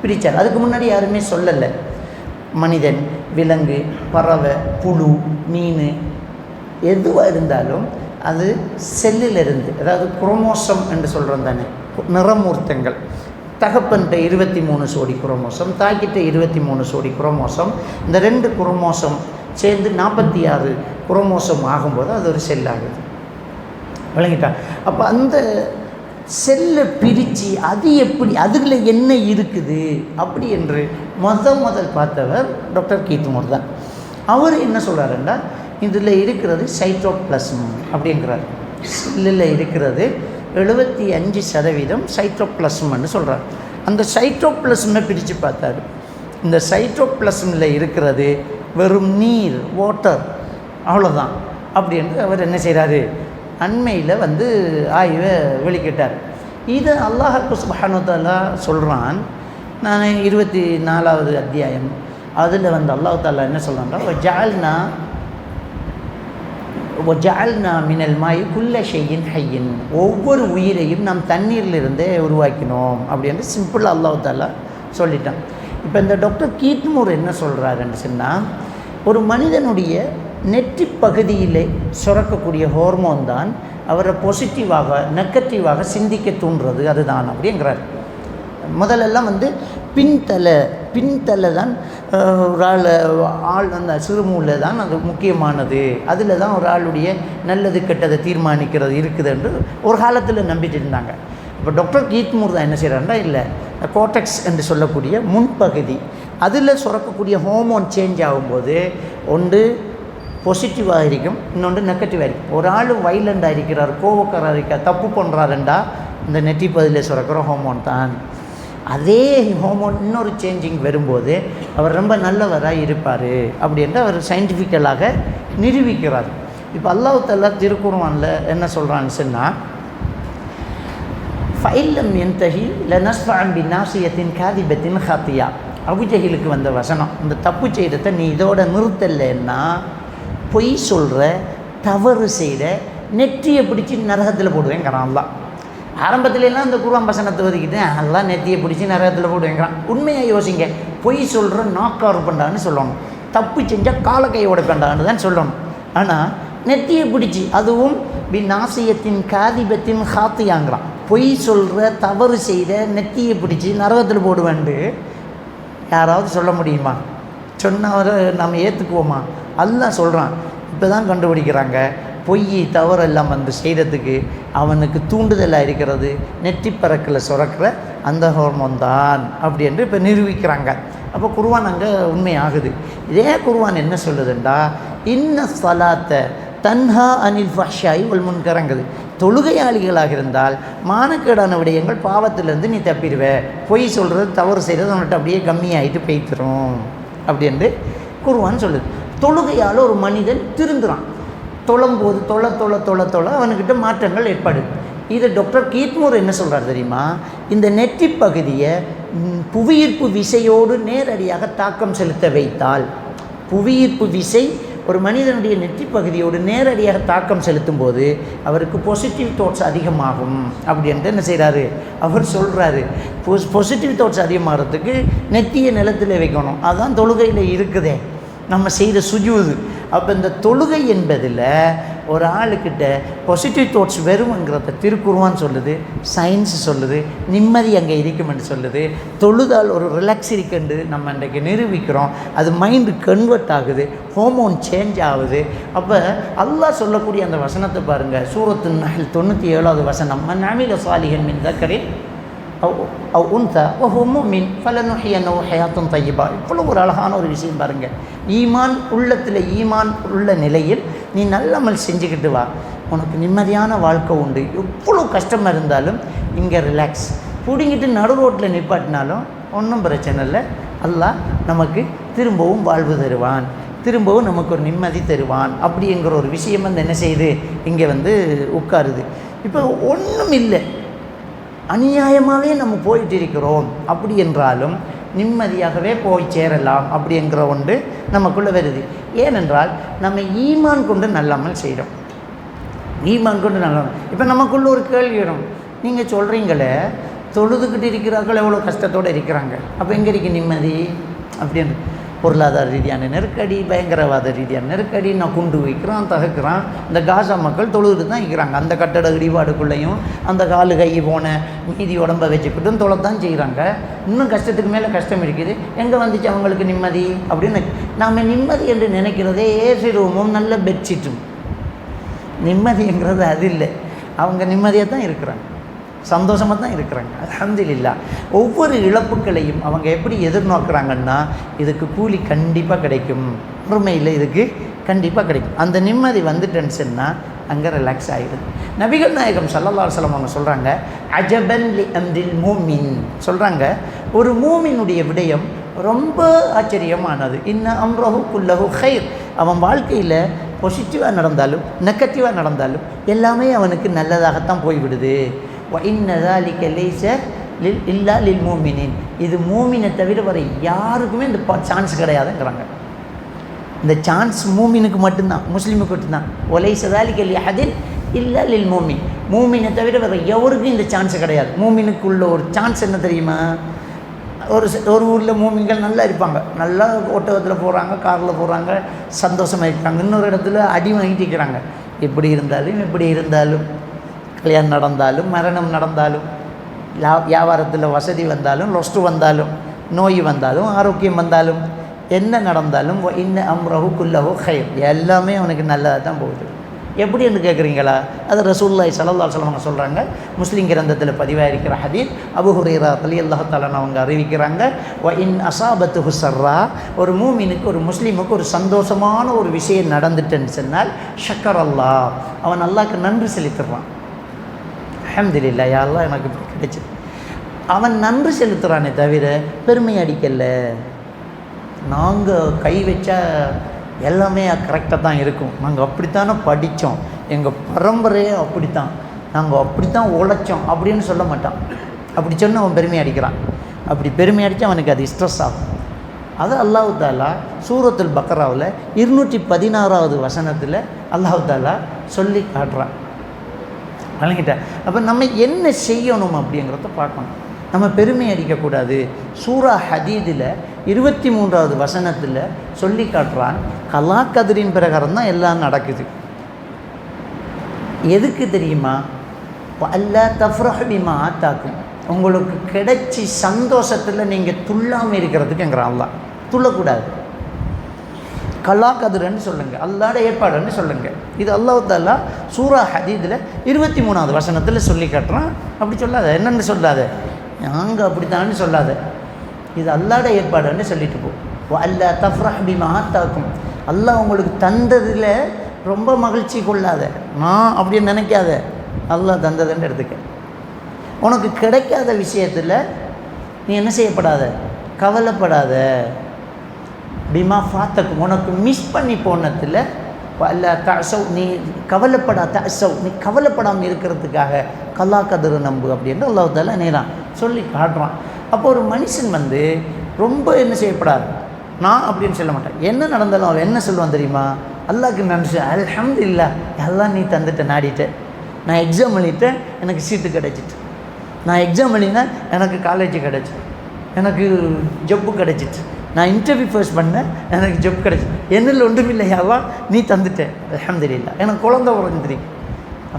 பிரித்தார். அதுக்கு முன்னாடி யாருமே சொல்லலை. மனிதன், விலங்கு, பறவை, புழு, மீன் எதுவாக இருந்தாலும் அது செல்லிலிருந்து, அதாவது குரோமோசம் என்று சொல்கிறோம் தானே, நிறமூர்த்தங்கள். தகப்பன்கிட்ட 23 சோடி குரோமோசம், தாய்கிட்ட 23 சோடி குரோமோசம், இந்த 2 குரோமோசம் சேர்ந்து 46 குரோமோசம் ஆகும்போது அது ஒரு செல் ஆகுது. விளங்கிட்டா? அப்போ அந்த செல்லை பிரித்து அது எப்படி, அதுல என்ன இருக்குது அப்படி என்று முதல் பார்த்தவர் டாக்டர் கீத் மூர் தான். அவர் என்ன சொல்கிறாருன்னா, இதில் இருக்கிறது சைட்டோபிளாசம் அப்படிங்கிறார். செல்லில் இருக்கிறது 75% சைட்டோபிளாசம்னு சொல்கிறார். அந்த சைட்டோபிளாசமை பிரித்து பார்த்தாரு. இந்த சைட்டோபிளாசமில் இருக்கிறது வெறும் நீர், வாட்டர், அவ்வளோதான் அப்படின்ட்டு அவர் என்ன செய்கிறாரு, அண்மையில் வந்து ஆய்வை வெளிக்கிட்டார். இது அல்லாஹ் சுப்ஹானஹு வ தஆலா சொல்கிறான். நான் 24வது அத்தியாயம் அதில் வந்து அல்லாஹ் தஆலா என்ன சொல்கிறான்னா, வஜஅல்னா மினல் மாயி குல்ல ஷைஇன் ஹய்யின், ஒவ்வொரு உயிரையும் நாம் தண்ணீரிலிருந்தே உருவாக்கினோம் அப்படின்னு சிம்பிளாக அல்லாஹ் தஆலா சொல்லிட்டான். இப்போ இந்த டாக்டர் கீத் மூர் என்ன சொல்கிறாருன்னு சொன்னால், ஒரு மனிதனுடைய நெற்றி பகுதியிலே சுரக்கக்கூடிய ஹார்மோன் தான் அவரை பாசிட்டிவாக நெகட்டிவாக சிந்திக்க தூண்டுறது, அதுதான் அப்படிங்கிறார். முதலெல்லாம் வந்து பின்தலை தான் ஒரு ஆள் வந்து சிறுமூளை தான் அது முக்கியமானது, அதில் தான் ஒரு ஆளுடைய நல்லது கெட்டதை தீர்மானிக்கிறது இருக்குது என்று ஒரு காலத்தில் நம்பிட்டு இருந்தாங்க. இப்போ டாக்டர் கீத் மூர் தான் என்ன செய்கிறாருன்னா, இல்லை, கோட்டெக்ஸ் என்று சொல்லக்கூடிய முன்பகுதி, அதில் சுரக்கக்கூடிய ஹார்மோன் சேஞ்ச் ஆகும்போது ஒன்று பாசிட்டிவாக இருக்கும், இன்னொன்று நெகட்டிவாக இருக்கும். ஒரு ஆள் வைலண்டாக இருக்கிறார், கோவக்காராக இருக்கார், தப்பு பண்ணுறாருண்டா இந்த நெற்றி பகுதியில் சுரக்கிற ஹார்மோன் தான். அதே ஹார்மோன் இன்னொரு சேஞ்சிங் வரும்போது அவர் ரொம்ப நல்லவராக இருப்பார் அப்படின்ட்டு அவர் சயின்டிஃபிக்கலாக நிரூபிக்கிறார். இப்போ அல்லாஹ் தஆலா திருக்குர்ஆனில் என்ன சொல்கிறான்னு சொன்னால், ஃபைல்லம் என்தஹி லனஸ்ஃபஅன் பின்னாசியத்தின் காதிபத்தின் ஹாத்தியா, அபுஜஹிலுக்கு வந்த வசனம். இந்த தப்பு செய்கிறத நீ இதோட நிறுத்தலைன்னா பொய் சொல்கிற, தவறு செய்கிற, நெற்றியை பிடிச்சி நரகத்தில் போடுவேங்கிறான் அல்லாஹ். ஆரம்பத்துலலாம் இந்த குர்ஆன் வசனத்தை ஒதுக்கிட்டு எல்லாம் நெத்தியை பிடிச்சி நரகத்தில் போட்டு வைக்கிறான். உண்மையாக யோசிங்க, பொய் சொல்கிற நாக்காறு பண்ணான்னு சொல்லணும், தப்பு செஞ்சால் காலை கை உடைப்பேண்டான்னு தான் சொல்லணும். ஆனால் நெத்தியை பிடிச்சி, அதுவும் நாசியத்தின் காதிபத்தின் ஹாத்தியாங்கிறான், பொய் சொல்கிற தவறு செய்த நெத்தியை பிடிச்சி நரகத்தில் போடுவேன்ட்டு யாராவது சொல்ல முடியுமா? சொன்னவரை நம்ம ஏற்றுக்குவோமா? அல்லாஹ் சொல்கிறான். இப்போ தான் கண்டுபிடிக்கிறாங்க பொய் தவறெல்லாம் வந்து செய்கிறதுக்கு அவனுக்கு தூண்டுதலாக இருக்கிறது நெற்றி பறக்கில் சுரக்கிற அந்த ஹார்மோன் தான் அப்படி என்று இப்போ நிரூபிக்கிறாங்க. அப்போ குர்ஆன் அங்கே உண்மையாகுது. இதே குர்ஆன் என்ன சொல்லுதுண்டா, இன்ன ஸலாத்தை தன்ஹா அனில் ஃபஹ்ஷாய் வல் முன்கரங்குது. தொழுகையாளிகளாக இருந்தால் மானக்கேடான விடயங்கள் பாவத்திலேருந்து நீ தப்பிடுவே, பொய் சொல்கிறது தவறு செய்கிறது அவன்கிட்ட அப்படியே கம்மியாகிட்டு போய்த்துரும் அப்படின்ட்டு குர்ஆன் சொல்லுது. தொழுகையால் ஒரு மனிதன் திருந்துறான், தொழும்போது தொலை அவனுக்கிட்ட மாற்றங்கள் ஏற்படுது. இதை டாக்டர் கீட்மோர் என்ன சொல்கிறார் தெரியுமா? இந்த நெற்றி பகுதியை புவியீர்ப்பு விசையோடு நேரடியாக தாக்கம் செலுத்த வைத்தால், புவியீர்ப்பு விசை ஒரு மனிதனுடைய நெற்றி பகுதியோடு நேரடியாக தாக்கம் செலுத்தும் போது அவருக்கு பாசிட்டிவ் தாட்ஸ் அதிகமாகும் அப்படின்ட்டு என்ன செய்கிறாரு அவர் சொல்கிறாரு. பாசிட்டிவ் தாட்ஸ் அதிகமாகிறதுக்கு நெத்தியை நிலத்தில் வைக்கணும், அதுதான் தொழுகையில் இருக்குதே நம்ம செய்கிற சுஜூது. அப்போ இந்த தொழுகை என்பதில் ஒரு ஆளுக்கிட்ட பாசிட்டிவ் தாட்ஸ் வரும்ங்கிறத திருக்குர்ஆன் சொல்லுது, சயின்ஸ் சொல்லுது, நிம்மதி அங்கே இருக்குமென்று சொல்லுது. தொழுதால் ஒரு ரிலாக்ஸ் இருக்குன்னு நம்ம இன்றைக்கு நிரூபிக்கிறோம். அது மைண்டு கன்வெர்ட் ஆகுது, ஹோமோன் சேஞ்ச் ஆகுது. அப்போ அல்லாஹ் சொல்லக்கூடிய அந்த வசனத்தை பாருங்கள், சூரத்து நஹ்ல் 97வது வசனம், மன் அமில சாலிஹன் மின் தக்கரின் அவ் உன்தா வஹுவ முஃமின் ஃபலனுஹ்யியன்னஹு ஹயாத்தன் தய்யிபா. இவ்வளோ ஒரு அழகான ஒரு விஷயம் பாருங்கள். ஈமான் உள்ளத்தில், ஈமான் உள்ள நிலையில் நீ நல்லமல் செஞ்சுக்கிட்டு வா, உனக்கு நிம்மதியான வாழ்க்கை உண்டு. எவ்வளோ கஷ்டமாக இருந்தாலும் இங்கே ரிலாக்ஸ். பிடிங்கிட்டு நடு ரோட்டில் நிப்பாட்டினாலும் ஒன்றும் பிரச்சனை இல்லை, அல்லாஹ் நமக்கு திரும்பவும் வாழ்வு தருவான், திரும்பவும் நமக்கு ஒரு நிம்மதி தருவான் அப்படிங்கிற ஒரு விஷயம் வந்து என்ன செய்யுது இங்கே வந்து உட்காருது. இப்போ ஒன்றும் இல்லை, அநியாயமாகவே நம்ம போயிட்டு இருக்கிறோம், அப்படி என்றாலும் நிம்மதியாகவே போய் சேரலாம் அப்படிங்கிற ஒன்று நமக்குள்ளே வருது. ஏனென்றால் நம்ம ஈமான் கொண்டு நல்லாமல் செய்கிறோம், ஈமான் கொண்டு நல்லாமல். இப்போ நமக்குள்ள ஒரு கேள்வி வரும், நீங்கள் சொல்கிறீங்களே தொழுதுகிட்டு இருக்கிறார்கள் எவ்வளோ கஷ்டத்தோடு இருக்கிறாங்க, அப்போ எங்கே இருக்குது நிம்மதி அப்படின்னு. பொருளாதார ரீதியான நெருக்கடி, பயங்கரவாத ரீதியான நெருக்கடி, நான் குண்டு வைக்கிறான் தகர்க்கிறான். இந்த காசா மக்கள் தொழுதுட்டு தான் இருக்கிறாங்க, அந்த கட்டட இடிபாடுக்குள்ளேயும் அந்த காலு கை போன மீதி உடம்பை வச்சுக்கிட்டும் தொலைத்தான் செய்கிறாங்க. இன்னும் கஷ்டத்துக்கு மேலே கஷ்டம் இருக்குது, எங்கே வந்துச்சு அவங்களுக்கு நிம்மதி அப்படின்னு. நாம் நிம்மதி என்று நினைக்கிறதே ஏசி ரூமும் நல்ல பெட்ஷீட்டும். நிம்மதிங்கிறது அது இல்லை, அவங்க நிம்மதியாக தான் இருக்கிறாங்க, சந்தோஷமாக தான் இருக்கிறாங்க. அல்ஹம்துலில்லாஹ். ஒவ்வொரு இழப்புகளையும் அவங்க எப்படி எதிர்நோக்குறாங்கன்னா, இதுக்கு கூலி கண்டிப்பாக கிடைக்கும், உண்மையில் இதுக்கு கண்டிப்பாக கிடைக்கும். அந்த நிம்மதி வந்துட்டேன்னு சொன்னால் அங்கே ரிலாக்ஸ் ஆகிடுது. நபிகள் நாயகம் ஸல்லல்லாஹு அலைஹி வஸல்லம் அவங்க சொல்கிறாங்க, அஜபன் லி அம்ரில் மூமின் சொல்கிறாங்க, ஒரு மூமினுடைய விடயம் ரொம்ப ஆச்சரியமானது. இன்ன அம்ரஹு குல்லஹு கைர். அவன் வாழ்க்கையில் பாசிட்டிவாக நடந்தாலும் நெகட்டிவாக நடந்தாலும் எல்லாமே அவனுக்கு நல்லதாகத்தான் போய்விடுது. وَإِنَّ ذَلِكَ لَيْسَ إِلَّا لِلْمُؤْمِنِينَ. இது மூமினை தவிர வர யாருக்குமே இந்த சான்ஸ் கிடையாதுங்கிறாங்க. இந்த சான்ஸ் மூமினுக்கு மட்டும்தான், முஸ்லீமுக்கு மட்டும்தான். وَلَيْسَ ذَلِكَ لِأَحَدٍ إِلَّا لِلْمُؤْمِنِ. மூமினை தவிர வர எவருக்கும் இந்த சான்ஸ் கிடையாது. மூமினுக்குள்ள ஒரு சான்ஸ் என்ன தெரியுமா? ஒரு ஊரில் மூமின்கள் நல்லா இருப்பாங்க, நல்லா ஓட்டகத்தில் போகிறாங்க, காரில் போகிறாங்க, சந்தோஷமாக இருக்கிறாங்க. இன்னொரு இடத்துல அடி வாங்கிட்டு இருக்கிறாங்க. எப்படி இருந்தாலும் கல்யாணம் நடந்தாலும், மரணம் நடந்தாலும், வியாபாரத்தில் வசதி வந்தாலும், லொஸ்ட்டு வந்தாலும், நோய் வந்தாலும், ஆரோக்கியம் வந்தாலும், என்ன நடந்தாலும் இன்ன அம்ரஹு குல்லஹு கைர், எல்லாமே அவனுக்கு நல்லதாக தான் போகுது. எப்படி என்று கேட்குறீங்களா? அது ரசூலுல்லாஹி ஸல்லல்லாஹு அலைஹி வஸல்லம் சொல்கிறாங்க. முஸ்லிம் கிரந்தத்தில் பதிவாயிருக்கிற ஹதீஸ். அபூ ஹுரைரா ரலியல்லாஹு தஆலா அவங்க அறிவிக்கிறாங்க, வ இன் அஸாபத்துஹு ஸர்ரா, ஒரு மூமினுக்கு, ஒரு முஸ்லீமுக்கு ஒரு சந்தோஷமான ஒரு விஷயம் நடந்துட்டுன்னு சொன்னால் ஷக்கரல்லாஹ், அவன் அல்லாஹ்க்கு நன்றி செலுத்துறான். அல்ஹம்துலில்லாஹ், யா அல்லாஹ் எனக்கு கிடைச்சிது. அவன் நன்றி செலுத்துகிறானே தவிர பெருமை அடிக்கலை. நாங்கள் கை வச்சா எல்லாமே கரெக்டாக தான் இருக்கும், நாங்கள் அப்படித்தானே படித்தோம், எங்கள் பரம்பரையே அப்படித்தான், நாங்கள் அப்படித்தான் உழைச்சோம் அப்படின்னு சொல்ல மாட்டான். அப்படி சொன்னால் அவன் பெருமை அடிக்கிறான். அப்படி பெருமை அடித்தா அவனுக்கு அது ஸ்ட்ரெஸ் ஆகும். அது அல்லாஹ் தாலா சூரத்துல் பக்ராவில் 216வது வசனத்தில் அல்லாஹ் தாலா சொல்லி காட்டுறான். வழங்கிட்டேன். அப்போ நம்ம என்ன செய்யணும் அப்படிங்கிறத பார்க்கணும். நம்ம பெருமை அடிக்கக்கூடாது. சூரா ஹதீதில் 23வது வசனத்தில் சொல்லி காட்டுறான், கலா கதிரின் பிரகாரம் தான் எல்லாம் நடக்குது. எதுக்கு தெரியுமா? அல்லா தஃப்ரஹ் பிமா ஆத்தாக்கும், உங்களுக்கு கிடைச்சி சந்தோஷத்தில் நீங்கள் துள்ளாமல் இருக்கிறதுக்குங்கிறான். அல்லாஹ் துள்ளக்கூடாது. கலா கதிரன்னு சொல்லுங்கள், அல்லாட ஏற்பாடுன்னு சொல்லுங்கள். இது அல்லாஹ் தஆலா சூரா ஹதீதில் 23வது வசனத்தில் சொல்லி காட்டுறான். அப்படி சொல்லாத, என்னென்னு சொல்லாத, நாங்கள் அப்படித்தான்னு சொல்லாத, இது அல்லாட ஏற்பாடுன்னு சொல்லிட்டு போ. அல்லா தஃப்ரஹ் பிமா ஆத்தாக்கும், அல்லாஹ் உங்களுக்கு தந்ததில் ரொம்ப மகிழ்ச்சி கொள்ளாத, நான் அப்படின்னு நினைக்காத, அல்லாஹ் தந்ததுன்னு எடுத்துக்க. உனக்கு கிடைக்காத விஷயத்தில் நீ என்ன செய்யப்படாத, கவலைப்படாத. பிமா ஃபாத்தக்கும், உனக்கு மிஸ் பண்ணி போனதில் அல்ல தசவ், நீ தசவ், நீ கவலைப்படாமல் இருக்கிறதுக்காக கல்லா கதிரை நம்பு அப்படின்னு அல்லாஹ் தஆலா நேரான் சொல்லி காட்டுறான். அப்போ ஒரு மனுஷன் ரொம்ப என்ன செய்யப்படாது, நான் அப்படின்னு சொல்ல மாட்டேன். என்ன நடந்தாலும் அவன் என்ன சொல்லுவான் தெரியுமா? அல்லாஹ்க்கு நன்றி, அல்ஹம்துலில்லாஹ், எல்லாம் நீ தந்துட்ட, நாடிட்டேன். நான் எக்ஸாம் எழுதிட்டேன், எனக்கு சீட்டு கிடச்சிட்டு. நான் எக்ஸாம் எழுதினேன், எனக்கு காலேஜ் கிடச்சி, எனக்கு ஜப்பு கிடச்சிட்டு. நான் இன்டர்வியூ ஃபேஸ் பண்ணேன், எனக்கு ஜப் கிடச்சிட்டு. என்னில் ஒன்றுமில்லை, எல்லாம் நீ தந்துட்டேன், அல்ஹம்துலில்லாஹ். எனக்கு குழந்தை பிறந்துருக்கு,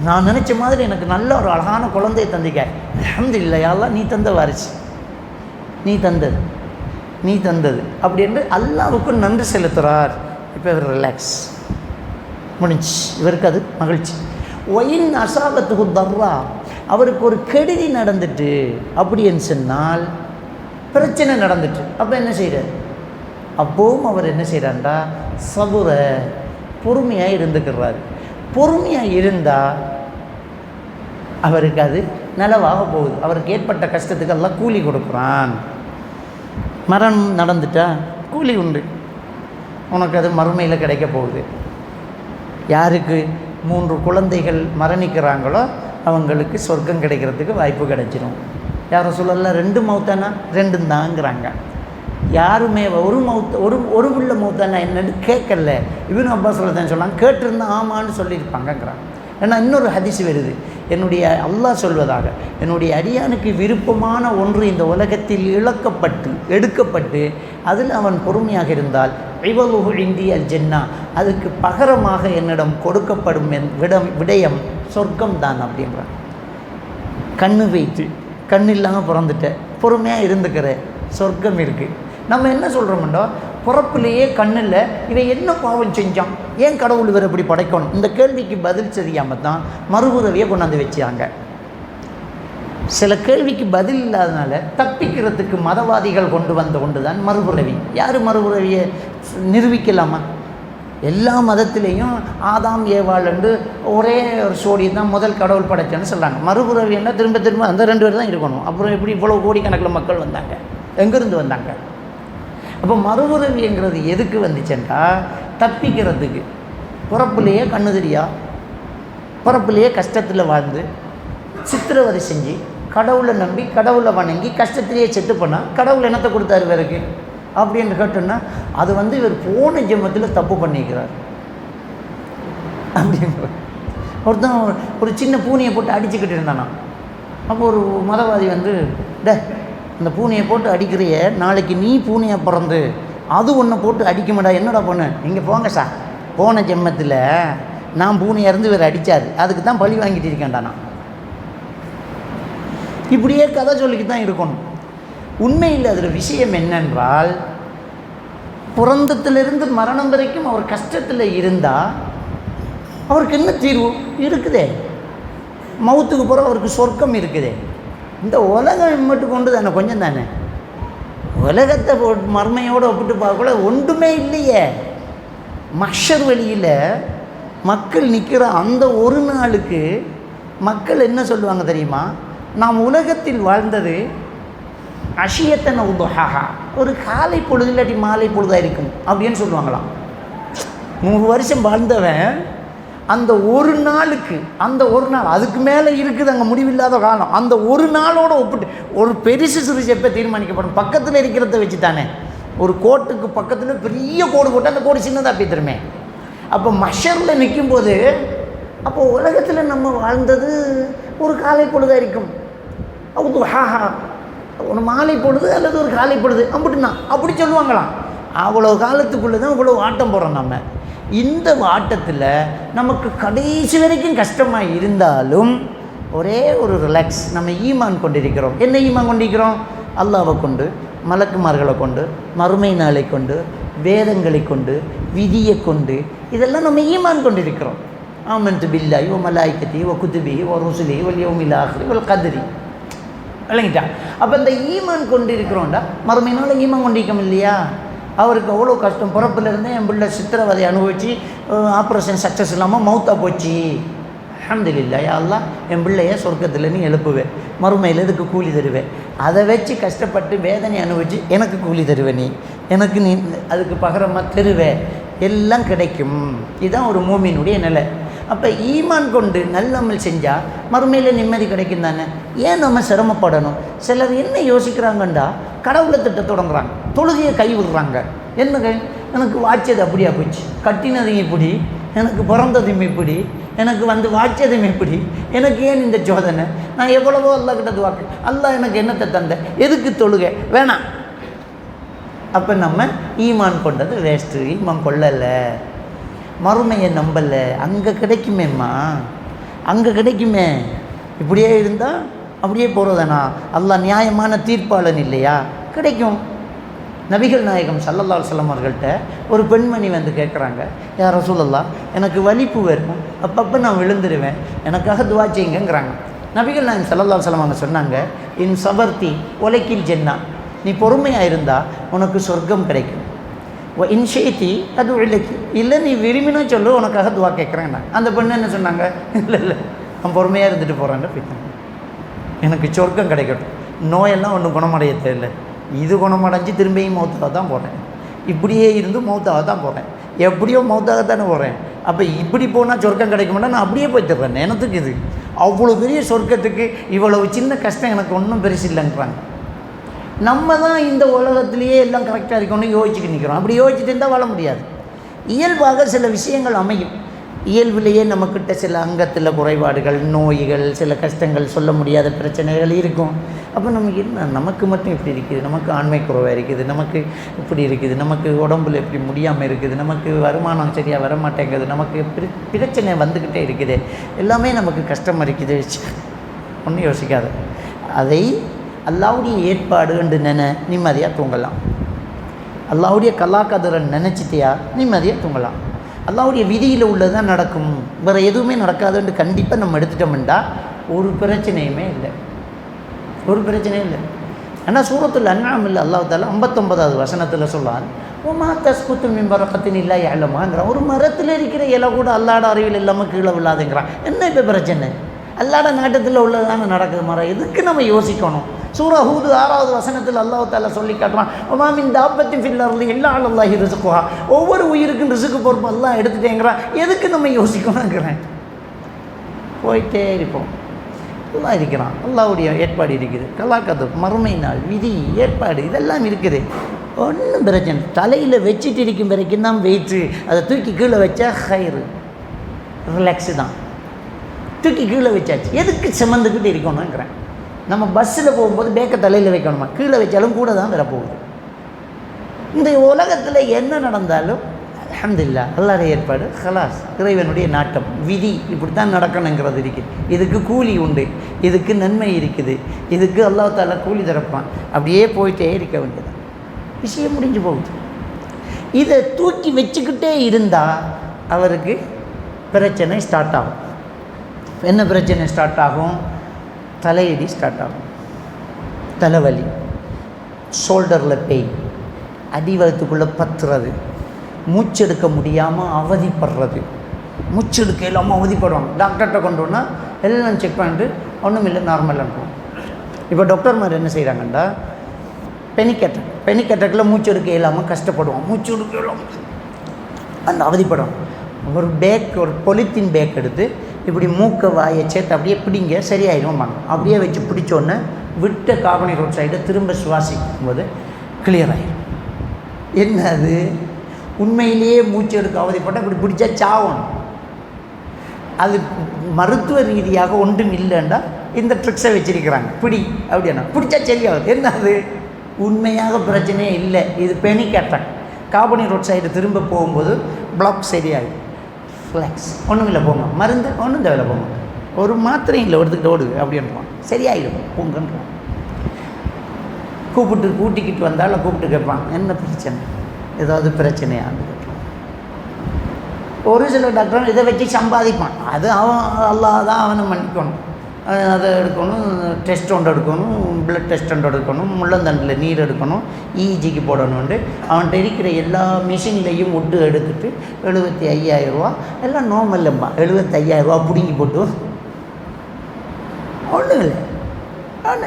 நான் நினச்ச மாதிரி எனக்கு நல்ல ஒரு அழகான குழந்தையை தந்திக்க, அல்ஹம்துலில்லாஹ், எல்லாம் நீ தந்த வாரிசு, நீ தந்தது அப்படி என்று அல்லாஹ்வுக்கு நன்றி செலுத்துகிறார். இப்போ இவர் ரிலாக்ஸ் முடிஞ்சு, இவருக்கு அது மகிழ்ச்சி. ஒயின் அசாபத்துக்கு தர்ரா, அவருக்கு ஒரு கெடுதி நடந்துட்டு அப்படின்னு சொன்னால், பிரச்சனை நடந்துட்டு, அப்போ என்ன செய்கிறார்? அப்போவும் அவர் என்ன செய்கிறார்டா, சபுர, பொறுமையாக இருந்துக்கிறார். பொறுமையாக இருந்தால் அவருக்கு அது நலவாக போகுது. அவருக்கு ஏற்பட்ட கஷ்டத்துக்கு எல்லாம் கூலி கொடுக்குறான். மரணம் நடந்துட்டா கூலி உண்டு, உனக்கு அது மறுமையில் கிடைக்க போகுது. யாருக்கு 3 குழந்தைகள் மரணிக்கிறாங்களோ அவங்களுக்கு சொர்க்கம் கிடைக்கிறதுக்கு வாய்ப்பு கிடைச்சிடும். யாரும் சொல்லலாம் 2 மௌத்தானா, 2 தாங்கிறாங்க. யாருமே ஒரு உள்ள மௌத்தானா என்னன்னு கேட்கல. இப்னு அப்பாஸ் தான் சொன்னாங்க, கேட்டிருந்தா ஆமான்னு சொல்லியிருப்பாங்கங்கிறாங்க. ஏன்னா இன்னொரு ஹதீஸ் வருது, என்னுடைய அல்லாஹ் சொல்வதாக, என்னுடைய அடியானுக்கு விருப்பமான ஒன்று இந்த உலகத்தில் எடுக்கப்பட்டு அதில் அவன் பொறுமையாக இருந்தால் இவலுஹு இந்தி அல் ஜன்னா, அதுக்கு பகரமாக என்னிடம் கொடுக்கப்படும் விடயம் சொர்க்கம் தான் அப்படின்றான். கண்ணு வைத்து, கண் இல்லாமல் பிறந்துட்ட, பொறுமையாக இருந்துக்கிற, சொர்க்கம் இருக்குது. நம்ம என்ன சொல்கிறோம்டோ, பிறப்புலேயே கண்ணில் இவன் என்ன பாவம் செஞ்சான், ஏன் கடவுள் இவர் இப்படி படைக்கணும், இந்த கேள்விக்கு பதில் தெரியாமல் தான் மறுபுறவியை கொண்டாந்து வச்சாங்க. சில கேள்விக்கு பதில் இல்லாதனால தப்பிக்கிறதுக்கு மதவாதிகள் கொண்டு தான் மறுபுறவி. யார் மறுபுறவியை நிரூபிக்கலாமா? எல்லா மதத்திலையும் ஆதாம் ஏவாள் என்று ஒரே ஒரு சோடி தான் முதல் கடவுள் படைச்சேன்னு சொல்கிறாங்க. மறுபுறவின்னா திரும்ப அந்த 2 பேர் தான் இருக்கணும். அப்புறம் எப்படி இவ்வளோ கோடிக்கணக்கில் மக்கள் வந்தாங்க, எங்கேருந்து வந்தாங்க? அப்போ மறுபுறவிங்கிறது எதுக்கு வந்துச்சுன்னா, தப்பிக்கிறதுக்கு. பிறப்புலையே கண்ணு தெரியா, பிறப்புலையே கஷ்டத்தில் வாழ்ந்து சித்திரவதை செஞ்சு கடவுளை நம்பி கடவுளை வணங்கி கஷ்டத்திலேயே செத்து பண்ணால் கடவுள் என்னத்தை கொடுத்தாரு இவருக்கு அப்படின்னு கேட்டோன்னா, அது இவர் போன ஜென்மத்தில் தப்பு பண்ணிக்கிறார் அப்படின்ற. ஒருத்தன் ஒரு சின்ன பூனையை போட்டு அடிச்சுக்கிட்டு இருந்தானா. அப்போ ஒரு மதவாதி இந்த பூனையை போட்டு அடிக்கிறைய, நாளைக்கு நீ பூனையை பிறந்து அது ஒன்றை போட்டு அடிக்க மாட்டா, என்னடா பொண்ணு, இங்கே போங்க சார், போன ஜென்மத்தில் நான் பூனையை இருந்து இவர் அடித்தார், அதுக்கு தான் பழி வாங்கிட்டு இருக்கேன்டா நான். இப்படியே கதை சொல்லிக்கிட்டு தான் இருக்கணும். உண்மையில் அதில் விஷயம் என்னென்றால், பிறந்தத்திலிருந்து மரணம் வரைக்கும் அவர் கஷ்டத்தில் இருந்தால் அவருக்கு என்ன தீர்வு இருக்குதே? மவுத்துக்கு பிறகு அவருக்கு சொர்க்கம் இருக்குதே. இந்த உலகம் மட்டும் கொண்டு தானே, கொஞ்சம் தானே. உலகத்தை மர்மையோடு ஒப்பிட்டு பார்க்கல ஒன்றுமே இல்லையே. மஹ்ஷர் வழியில் மக்கள் நிற்கிற அந்த ஒரு நாளுக்கு மக்கள் என்ன சொல்லுவாங்க தெரியுமா? நாம் உலகத்தில் வாழ்ந்தது அஷியத்தன உதுஹா, ஒரு காலை பொழுது இல்லாட்டி மாலை பொழுதாக இருக்கும் அப்படின்னு சொல்லுவாங்களாம். 100 வருஷம் வாழ்ந்தவன் அந்த ஒரு நாளுக்கு, அந்த ஒரு நாள், அதுக்கு மேலே இருக்குது அங்கே முடிவில்லாத காலம், அந்த ஒரு நாளோடு ஒப்பிட்டு ஒரு பெருசு சிறுசு எப்போ தீர்மானிக்கப்படும்? பக்கத்தில் இருக்கிறத வச்சு தானே. ஒரு கோட்டுக்கு பக்கத்தில் பெரிய கோடு போட்டு அந்த கோடு சின்னதாக போய்த்துருமே. அப்போ மஷரில் நிற்கும்போது அப்போது உலகத்தில் நம்ம வாழ்ந்தது ஒரு காலை பொழுதாக இருக்கும். அது ஹாஹா ஒரு மாலை பொழுது அல்லது ஒரு காலை பொழுது அப்படின்னா அப்படி சொல்லுவாங்களாம். அவ்வளோ காலத்துக்குள்ளே தான் இவ்வளோ ஆட்டம் போடுறோம். நம்ம இந்த ஆட்டத்தில் நமக்கு கடைசி வரைக்கும் கஷ்டமாக இருந்தாலும் ஒரே ஒரு ரிலாக்ஸ், நம்ம ஈமான் கொண்டிருக்கிறோம். என்ன ஈமான் கொண்டிருக்கிறோம்? அல்லாஹ்வை கொண்டு, மலக்குமார்களை கொண்டு, மறுமை நாளை கொண்டு, வேதங்களை கொண்டு, விதியை கொண்டு, இதெல்லாம் நம்ம ஈமான் கொண்டிருக்கிறோம். ஆமன்து பில்லாஹி வ மலாயிகத்திஹி வ குதுபிஹி வ ருசுலிஹி வல் யௌமில் ஆகிரி வல் கத்ரி. விளங்கிட்டா? அப்போ இந்த ஈமான் கொண்டிருக்கிறோம்டா மறுமை நாள் ஈமான் கொண்டிருக்கோம் இல்லையா? அவருக்கு அவ்வளோ கஷ்டம், பிறப்பிலேருந்தே என் பிள்ளை சித்திரவதை அனுபவித்து ஆப்ரேஷன் சக்ஸஸ் இல்லாமல் மௌத்தாக போச்சு. அல்ஹம்துலில்லாஹ், யா அல்லாஹ் என் பிள்ளைய சொர்க்கத்தில் நீ எழுப்புவேன், மறுமையில் இதுக்கு கூலி தருவேன். அதை வச்சு கஷ்டப்பட்டு வேதனை அனுபவிச்சு எனக்கு கூலி தருவேன், எனக்கு நீ அதுக்கு பகரமாக தருவேன், எல்லாம் கிடைக்கும். இதுதான் ஒரு மூமினுடைய நிலை. அப்போ ஈமான் கொண்டு நல்லமல் செஞ்சால் மறுமையில் நிம்மதி கிடைக்கும் தானே. ஏன் நம்ம சிரமப்படணும்? சிலர் என்ன யோசிக்கிறாங்கண்டா, கடவுளை திட்ட தொடங்குறாங்க, தொழுகையை கை விடுறாங்க. என்ன எனக்கு வாய்ச்சது அப்படியா போச்சு, கட்டினதும் இப்படி, எனக்கு பிறந்ததும் இப்படி, எனக்கு வாய்ச்சதும் இப்படி, எனக்கு ஏன் இந்த சோதனை, நான் எவ்வளவோ அல்லாஹ் கிட்ட துஆ, அல்லாஹ் எனக்கு என்னத்தை தந்த, எதுக்கு தொழுகை வேணாம். அப்போ நம்ம ஈமான் கொண்டது வேஸ்ட்டு, ஈமான் கொள்ளலை, மறுமையை நம்பலை. அங்கே கிடைக்குமேம்மா, அங்கே கிடைக்குமே. இப்படியே இருந்தால் அப்படியே போகிறதானா? அல்லாஹ் நியாயமான தீர்ப்பாளன் இல்லையா? கிடைக்கும். நபிகள் நாயகம் ஸல்லல்லாஹு அலைஹி வஸல்லம் அவர்கள்ட்ட ஒரு பெண்மணி கேட்குறாங்க, யா ரசூலல்லாஹ் எனக்கு வலிப்பு வரும், அப்பப்போ நான் விழுந்துருவேன், எனக்காக துஆ செய்யுங்கங்கிறாங்க. நபிகள் நாயகம் ஸல்லல்லாஹு அலைஹி வஸல்லம் அவங்க சொன்னாங்க, இன் சபர்த்தி ஒலைக்கில் ஜென்னா, நீ பொறுமையாக இருந்தால் உனக்கு சொர்க்கம் கிடைக்கும். இன் ஷைத்தி அது விலைக்கு, இல்லை நீ விரும்பினா சொல்லு, உனக்காக துவா கேட்குறேன். அந்த பெண்ணு என்ன சொன்னாங்க, இல்லை நான் பொறுமையாக இருந்துட்டு போகிறேன்னு போயிட்டாங்க, எனக்கு சொர்க்கம் கிடைக்கட்டும், நோயெல்லாம் ஒன்றும் குணமடைய தேவையில்லை, இது குணமடைஞ்சு திரும்பியும் மௌத்தாக தான் போகிறேன், இப்படியே இருந்து மௌத்தாக தான் போகிறேன், எப்படியோ மௌத்தாக தானே போகிறேன். அப்போ இப்படி போனால் சொர்க்கம் கிடைக்குமாட்டா, நான் அப்படியே போய்த்துறேன், எனத்துக்கு இது அவ்வளோ பெரிய சொர்க்கத்துக்கு இவ்வளவு சின்ன கஷ்டம் எனக்கு ஒன்றும் பெருசு இல்லைன்றாங்க. நம்ம தான் இந்த உலகத்திலேயே எல்லாம் கரெக்டாக இருக்கணும்னு யோசிச்சுட்டு நிற்கிறோம். அப்படி யோசிச்சுட்டு இருந்தால் வாழ முடியாது. இயல்பாக சில விஷயங்கள் அமையும், இயல்பிலேயே நம்மக்கிட்ட சில அங்கத்தில் குறைபாடுகள், நோய்கள், சில கஷ்டங்கள், சொல்ல முடியாத பிரச்சனைகள் இருக்கும். அப்போ நமக்கு என்ன, நமக்கு மட்டும் இப்படி இருக்குது, நமக்கு ஆண்மை குறைவாக இருக்குது, நமக்கு இப்படி இருக்குது, நமக்கு உடம்புல இப்படி முடியாமல் இருக்குது, நமக்கு வருமானம் சரியாக வரமாட்டேங்குது, நமக்கு பிரச்சனை வந்துக்கிட்டே இருக்குது, எல்லாமே நமக்கு கஷ்டமாக இருக்குது. ஒன்றும் யோசிக்காது, அதை அல்லாவுடைய ஏற்பாடு என்று நிம்மதியாக தூங்கலாம். அல்லாவுடைய கலாக்கதிரை நினச்சிட்டியா நிம்மதியாக தூங்கலாம். அல்லாவுடைய விதியில் உள்ளதான் நடக்கும், வேறு எதுவுமே நடக்காதுன்னு கண்டிப்பாக நம்ம எடுத்துட்டோம்னா ஒரு பிரச்சனையுமே இல்லை, ஒரு பிரச்சனையும் இல்லை. ஆனால் சூரத்துல் அன்ஆமில் அல்லாஹ் தஆலா 59வது வசனத்தில் சொல்லார், ஒமா தஸ்குத்து மின் பரக்கத்தின் இல்லா யஅலமுஹாங்கிறான். ஒரு மரத்தில் இருக்கிற இலை கூட அல்லாட அறிவில் இல்லாமல் கீழே விழாதுங்கிறான். என்ன இப்போ பிரச்சனை? அல்லாட நாட்டத்தில் உள்ளதான நடக்குது மரம், எதுக்கு நம்ம யோசிக்கணும்? சூரா ஹூது 6வது வசனத்தில் அல்லாஹ் தஆலா சொல்லி காட்டுறான், ஒமா மின் தாப்பத்தின் ஃபில் அர்தி இல்லா அலல்லாஹி ரிஸ்குஹா. ஒவ்வொரு உயிருக்கும் ரிஸ்க்கு பொறுப்பு அல்லாஹ் எடுத்துட்டேங்கிறான், எதுக்கு நம்ம யோசிக்கணுங்கிறேன்? போயிட்டே இருப்போம். அல்லாஹ் இருக்கிறான், அல்லாஹ்வுடைய ஏற்பாடு இருக்குது, கலாக்கது, மறுமை நாள், விதி, ஏற்பாடு, இதெல்லாம் இருக்குது. ஒன்றும் பிரச்சனை. தலையில் வச்சுட்டு இருக்கும் வரைக்கும் தான் வெயிட்டு, அதை தூக்கி கீழே வச்சா ஹைரு, ரிலாக்ஸு தான். தூக்கி கீழே வச்சாச்சு, எதுக்கு சுமந்துக்கிட்டு இருக்கணுங்கிறேன். நம்ம பஸ்ஸில் போகும்போது பேக்கை தலையில் வைக்கணுமா? கீழே வச்சாலும் கூட தான் வரப்போகுது. இந்த உலகத்தில் என்ன நடந்தாலும் அல்ஹம்துலில்லாஹ், அல்லாஹ்வுடைய ஏற்பாடு, ஹலாஸ், இறைவனுடைய நாட்டம், விதி, இப்படி தான் நடக்கணுங்கிறது இருக்குது. இதுக்கு கூலி உண்டு, இதுக்கு நன்மை இருக்குது, இதுக்கு அல்லாஹ் தஆலா கூலி தரப்பான். அப்படியே போயிட்டே இருக்க வேண்டியது, விஷயம் முடிஞ்சு போகுது. இதை தூக்கி வச்சுக்கிட்டே இருந்தால் அவருக்கு பிரச்சனை ஸ்டார்ட் ஆகும். என்ன பிரச்சனை ஸ்டார்ட் ஆகும்? தலையடி ஸ்டார்ட் ஆகும், தலைவலி, ஷோல்டரில் பெயின், அடிவளத்துக்குள்ளே பத்துறது, மூச்செடுக்க முடியாமல் அவதிப்படுறது, மூச்செடுக்க இல்லாமல் அவதிப்படுவாங்க. டாக்டர்கிட்ட கொண்டு போனால் எல்லாம் செக் பண்ணிட்டு ஒன்றும் இல்லை, நார்மலாக இருக்கும். இப்போ டாக்டர் மாதிரி என்ன செய்கிறாங்கண்டா, பெனிக் அட்டாக்கில் மூச்செடுக்க இல்லாமல் கஷ்டப்படுவோம், மூச்செடுக்க இல்லாமல் அந்த அவதிப்படும். ஒரு பொலித்தீன் பேக் எடுத்து இப்படி மூக்க வாயை சேர்த்து அப்படியே பிடிங்க, சரியாயிடுவாங்க. அப்படியே வச்சு பிடிச்சோன்னே விட்ட கார்பன் டை ஆக்சைடை திரும்ப சுவாசிக்கும் போது கிளியர் ஆகிடும். என்ன அது? உண்மையிலேயே மூச்சு எடுக்க அவதிப்பட்டால் இப்படி பிடிச்சா சாவணும். அது மருத்துவ ரீதியாக ஒன்றும் இல்லைண்டா இந்த ட்ரிக்ஸை வச்சிருக்கிறாங்க. பிடி அப்படின்னா பிடிச்சா சரியாகுது. என்ன அது உண்மையாக பிரச்சனையே இல்லை. இது பெனிக் அட்டாக். காபனி ரோட் சைடு திரும்ப போகும்போது பிளாக் சரியாகும். ஃப்ளாக்ஸ் ஒன்றும் இல்லை, போங்க மருந்து ஒன்றும் தேவையில்லை, போங்க ஒரு மாத்திரையும் இல்லை, எடுத்துக்கிட்டு ஓடு அப்படின்றான். சரியாயிடும் போங்கன்றான். கூட்டிக்கிட்டு வந்தாலும் கூப்பிட்டு கேட்பான், என்ன பிரச்சனை, ஏதாவது பிரச்சனையான்னு கேட்பான். ஒரு சில டாக்டர் இதை வச்சு சம்பாதிப்பான். அது அவன் அல்லாஹ் தான் அவனை மன்னிக்கணும். அதை எடுக்கணும், டெஸ்ட் ஒன்று எடுக்கணும், பிளட் டெஸ்ட் ஒன்று எடுக்கணும், முள்ளந்தண்டில் நீர் எடுக்கணும், இஜிக்கு போடணுன்ட்டு அவன்கிட்ட இருக்கிற எல்லா மிஷின்லேயும் விட்டு எடுத்துட்டு 75,000 ரூபா எல்லாம் நோமல்லம்பா. 75,000 ரூபா பிடுங்கி போட்டு ஒன்றும்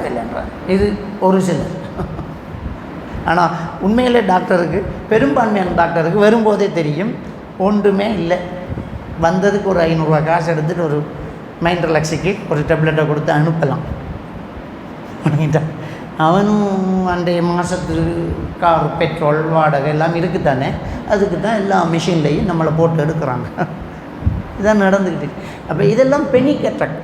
இல்லைன்றான். இது ஒரு சிலர். ஆனால் உண்மையிலே டாக்டருக்கு, பெரும்பான்மையான டாக்டருக்கு வரும்போதே தெரியும் ஒன்றுமே இல்லை. வந்ததுக்கு ஒரு 500 ரூபா காசு எடுத்துகிட்டு ஒரு மைண்ட் ரிலாக்ஸுக்கு ஒரு டேப்லெட்டை கொடுத்து அனுப்பலாம். பண்ணிட்டான் அவனும் அன்றைய மாதத்துக்கு கார் பெட்ரோல் வாடகை எல்லாம் இருக்குது தானே, அதுக்கு தான் எல்லா மிஷின்லேயும் நம்மளை போட்டு எடுக்கிறாங்க. இதான் நடந்துக்கிட்டு. அப்போ இதெல்லாம் பெனிக் அட்டாக்.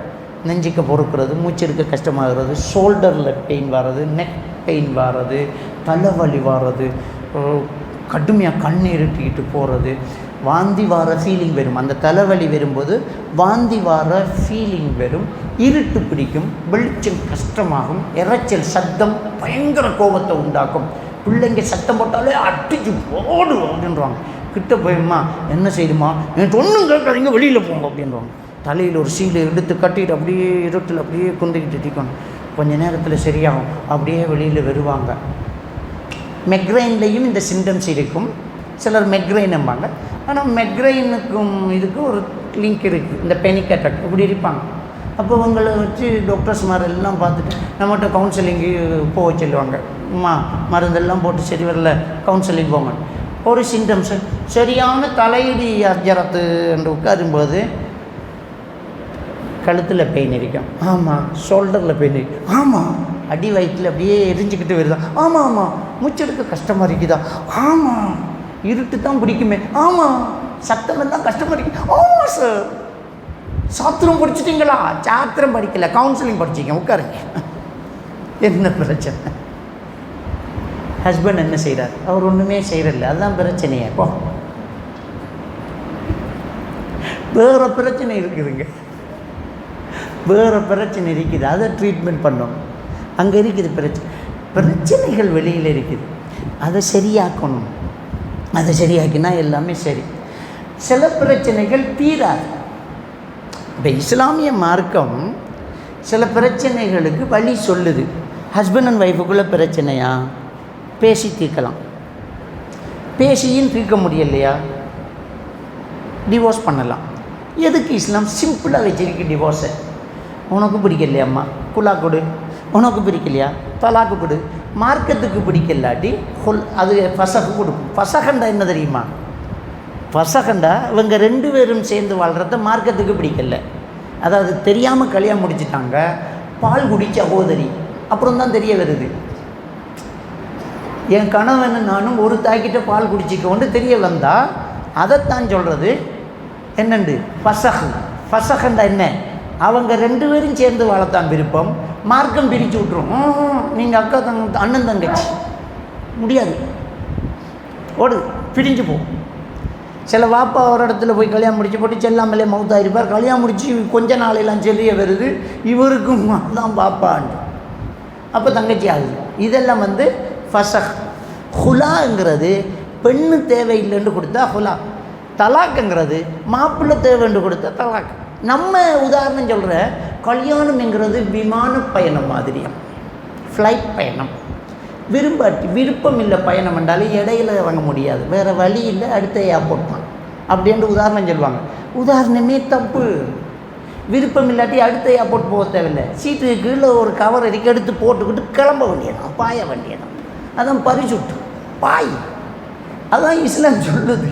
நெஞ்சுக்க பொறுக்கிறது, மூச்சு எடுக்க கஷ்டமாகிறது, ஷோல்டரில் பெயின் வர்றது, நெக் பெயின் வர்றது, தலைவலி வர்றது, கடுமையாக கண் இருட்டிக்கிட்டு போகிறது, வாந்தி வார ஃபீலிங் வரும். அந்த தலைவலி வரும்போது வாந்தி வார ஃபீலிங் வரும், இருட்டு பிடிக்கும், வெளிச்சம் கஷ்டமாகும், இறைச்சல் சத்தம் பயங்கர கோபத்தை உண்டாக்கும். பிள்ளைங்க சத்தம் போட்டாலே அடிச்சு போடு அப்படின்றாங்க. கிட்ட போயிடுமா, என்ன செய்யுமா, எனக்கு ஒன்றும் கேட்காதீங்க, வெளியில் போங்க அப்படின்றாங்க. தலையில் ஒரு சீலை எடுத்து கட்டிட்டு அப்படியே இருட்டில் அப்படியே குந்திக்கிட்டு டிக்கணும். கொஞ்ச நேரத்தில் சரியாகும், அப்படியே வெளியில் வருவாங்க. மெக்ரைன்லேயும் இந்த சிம்டம்ஸ் இருக்கும். சிலர் மெக்ரைன் நம்பாங்க. ஆனால் மெக்ரைனுக்கும் இதுக்கும் ஒரு லிங்க் இருக்குது. இந்த பெனிக் அட்டாக் இப்படி இருப்பாங்க. அப்போ உங்களை வச்சு டாக்டர்ஸ் மாதிரி எல்லாம் பார்த்துட்டு நம்மகிட்ட கவுன்சிலிங்கு போக சொல்லுவாங்க. மருந்தெல்லாம் போட்டு சரி வரல, கவுன்சிலிங் போங்க. ஒரு சிம்டம்ஸு சரியான தலையிடி அஜரத்து என்று உட்காரும்போது கழுத்தில் பெயின் இருக்கும், ஆமாம், ஷோல்டரில் பெயின் இருக்கும், ஆமாம், அடி வயிற்றில் அப்படியே எரிஞ்சிக்கிட்டு வருதா, ஆமாம் ஆமாம், மூச்செடுக்க கஷ்டமாக இருக்குதா, ஆமாம், இருட்டு தான் பிடிக்குமே, ஆமாம், சத்தமெல்லாம் கஷ்டமாக இருக்கு, ஆமாம் சார். சாத்திரம் படிச்சிட்டிங்களா? சாத்திரம் படிக்கல, கவுன்சிலிங் படிச்சிங்க, உட்காருங்க. என்ன பிரச்சனை? ஹஸ்பண்ட் என்ன செய்கிறார்? அவர் ஒன்றுமே செய்கிறதில்ல, அதுதான் பிரச்சனையே. இப்போ வேறு பிரச்சனை இருக்குதுங்க, வேறு பிரச்சனை இருக்குது, அதை ட்ரீட்மெண்ட் பண்ணணும். அங்கே இருக்குது பிரச்சனைகள் வெளியில் இருக்குது, அதை சரியாக்கணும். அதை சரியாக்கினா எல்லாமே சரி. சில பிரச்சனைகள் தீராது. இப்போ இஸ்லாமிய மார்க்கம் சில பிரச்சனைகளுக்கு வழி சொல்லுது. ஹஸ்பண்ட் அண்ட் ஒய்ஃபுக்குள்ளே பிரச்சனையா, பேசி தீர்க்கலாம். பேசியும் தீர்க்க முடியலையா, டிவோர்ஸ் பண்ணலாம். எதுக்கு இஸ்லாம் சிம்பிளாக வச்சிருக்கு டிவோர்ஸை? உனக்கு பிடிக்கலையாம்மா, குலா கொடு. உனக்கு பிடிக்கலையா, தலாக்கு கொடு. மார்க்கத்துக்கு பிடிக்கலாட்டி அது ஃபசகு கொடுக்கும். ஃபசகண்டா என்ன தெரியுமா? ஃபசகண்டா இவங்க 2 பேரும் சேர்ந்து வாழ்கிறத மார்க்கத்துக்கு பிடிக்கல. அதாவது தெரியாமல் கல்யாணம் முடிச்சுட்டாங்க, பால் குடிச்ச சகோதரி, அப்புறம் தான் தெரிய வருது என் கணவன் நானும் ஒரு தாக்கிட்ட பால் குடிச்சிக்கொண்டு தெரிய வந்தால் அதைத்தான் சொல்கிறது என்னண்டு ஃபசகு. ஃபசகண்டா என்ன? அவங்க 2 பேரும் சேர்ந்து வாழத்தான் விருப்பம், மார்க்கம் பிரித்து விட்ரும். நீங்கள் அக்கா அண்ணன் தங்கச்சி முடியாது, ஓடு, பிரிஞ்சு போ. சில வாப்பா ஒரு இடத்துல போய் கல்யாணம் முடிச்சு போட்டு செல்லாமலே மவுத்தாக இருப்பார். கல்யாணம் முடிச்சு கொஞ்ச நாளெல்லாம் செல்லிய வருது, இவருக்கும் தான் பாப்பான்ட்டு, அப்போ தங்கச்சி ஆகுது. இதெல்லாம் ஃபசக். ஹுலாங்கிறது பெண்ணு தேவையில்லைன்னு கொடுத்தா ஹுலா. தலாக்குங்கிறது மாப்பிள்ளை தேவைன்னு கொடுத்தா தலாக். நம்ம உதாரணம் சொல்கிற கல்யாணம்ங்கிறது விமான பயணம் மாதிரியா, ஃப்ளைட் பயணம். விருப்பம் இல்லை பயணம் என்றாலும் இடையில இறங்க முடியாது, வேறு வழி இல்லை, அடுத்த ஏர்போர்ட் தான் அப்படின்ட்டு உதாரணம் சொல்லுவாங்க. உதாரணமே தப்பு. விருப்பம் இல்லாட்டி அடுத்த ஏர்போர்ட் போக தேவையில்லை, சீட்டுக்கு கீழே ஒரு கவர் இருக்கு, எடுத்து போட்டுக்கிட்டு கிளம்ப வேண்டியதான், பாய வேண்டியதான். அதான் பரிசுட்டு பாய். அதான் இஸ்லாம் சொல்லுது.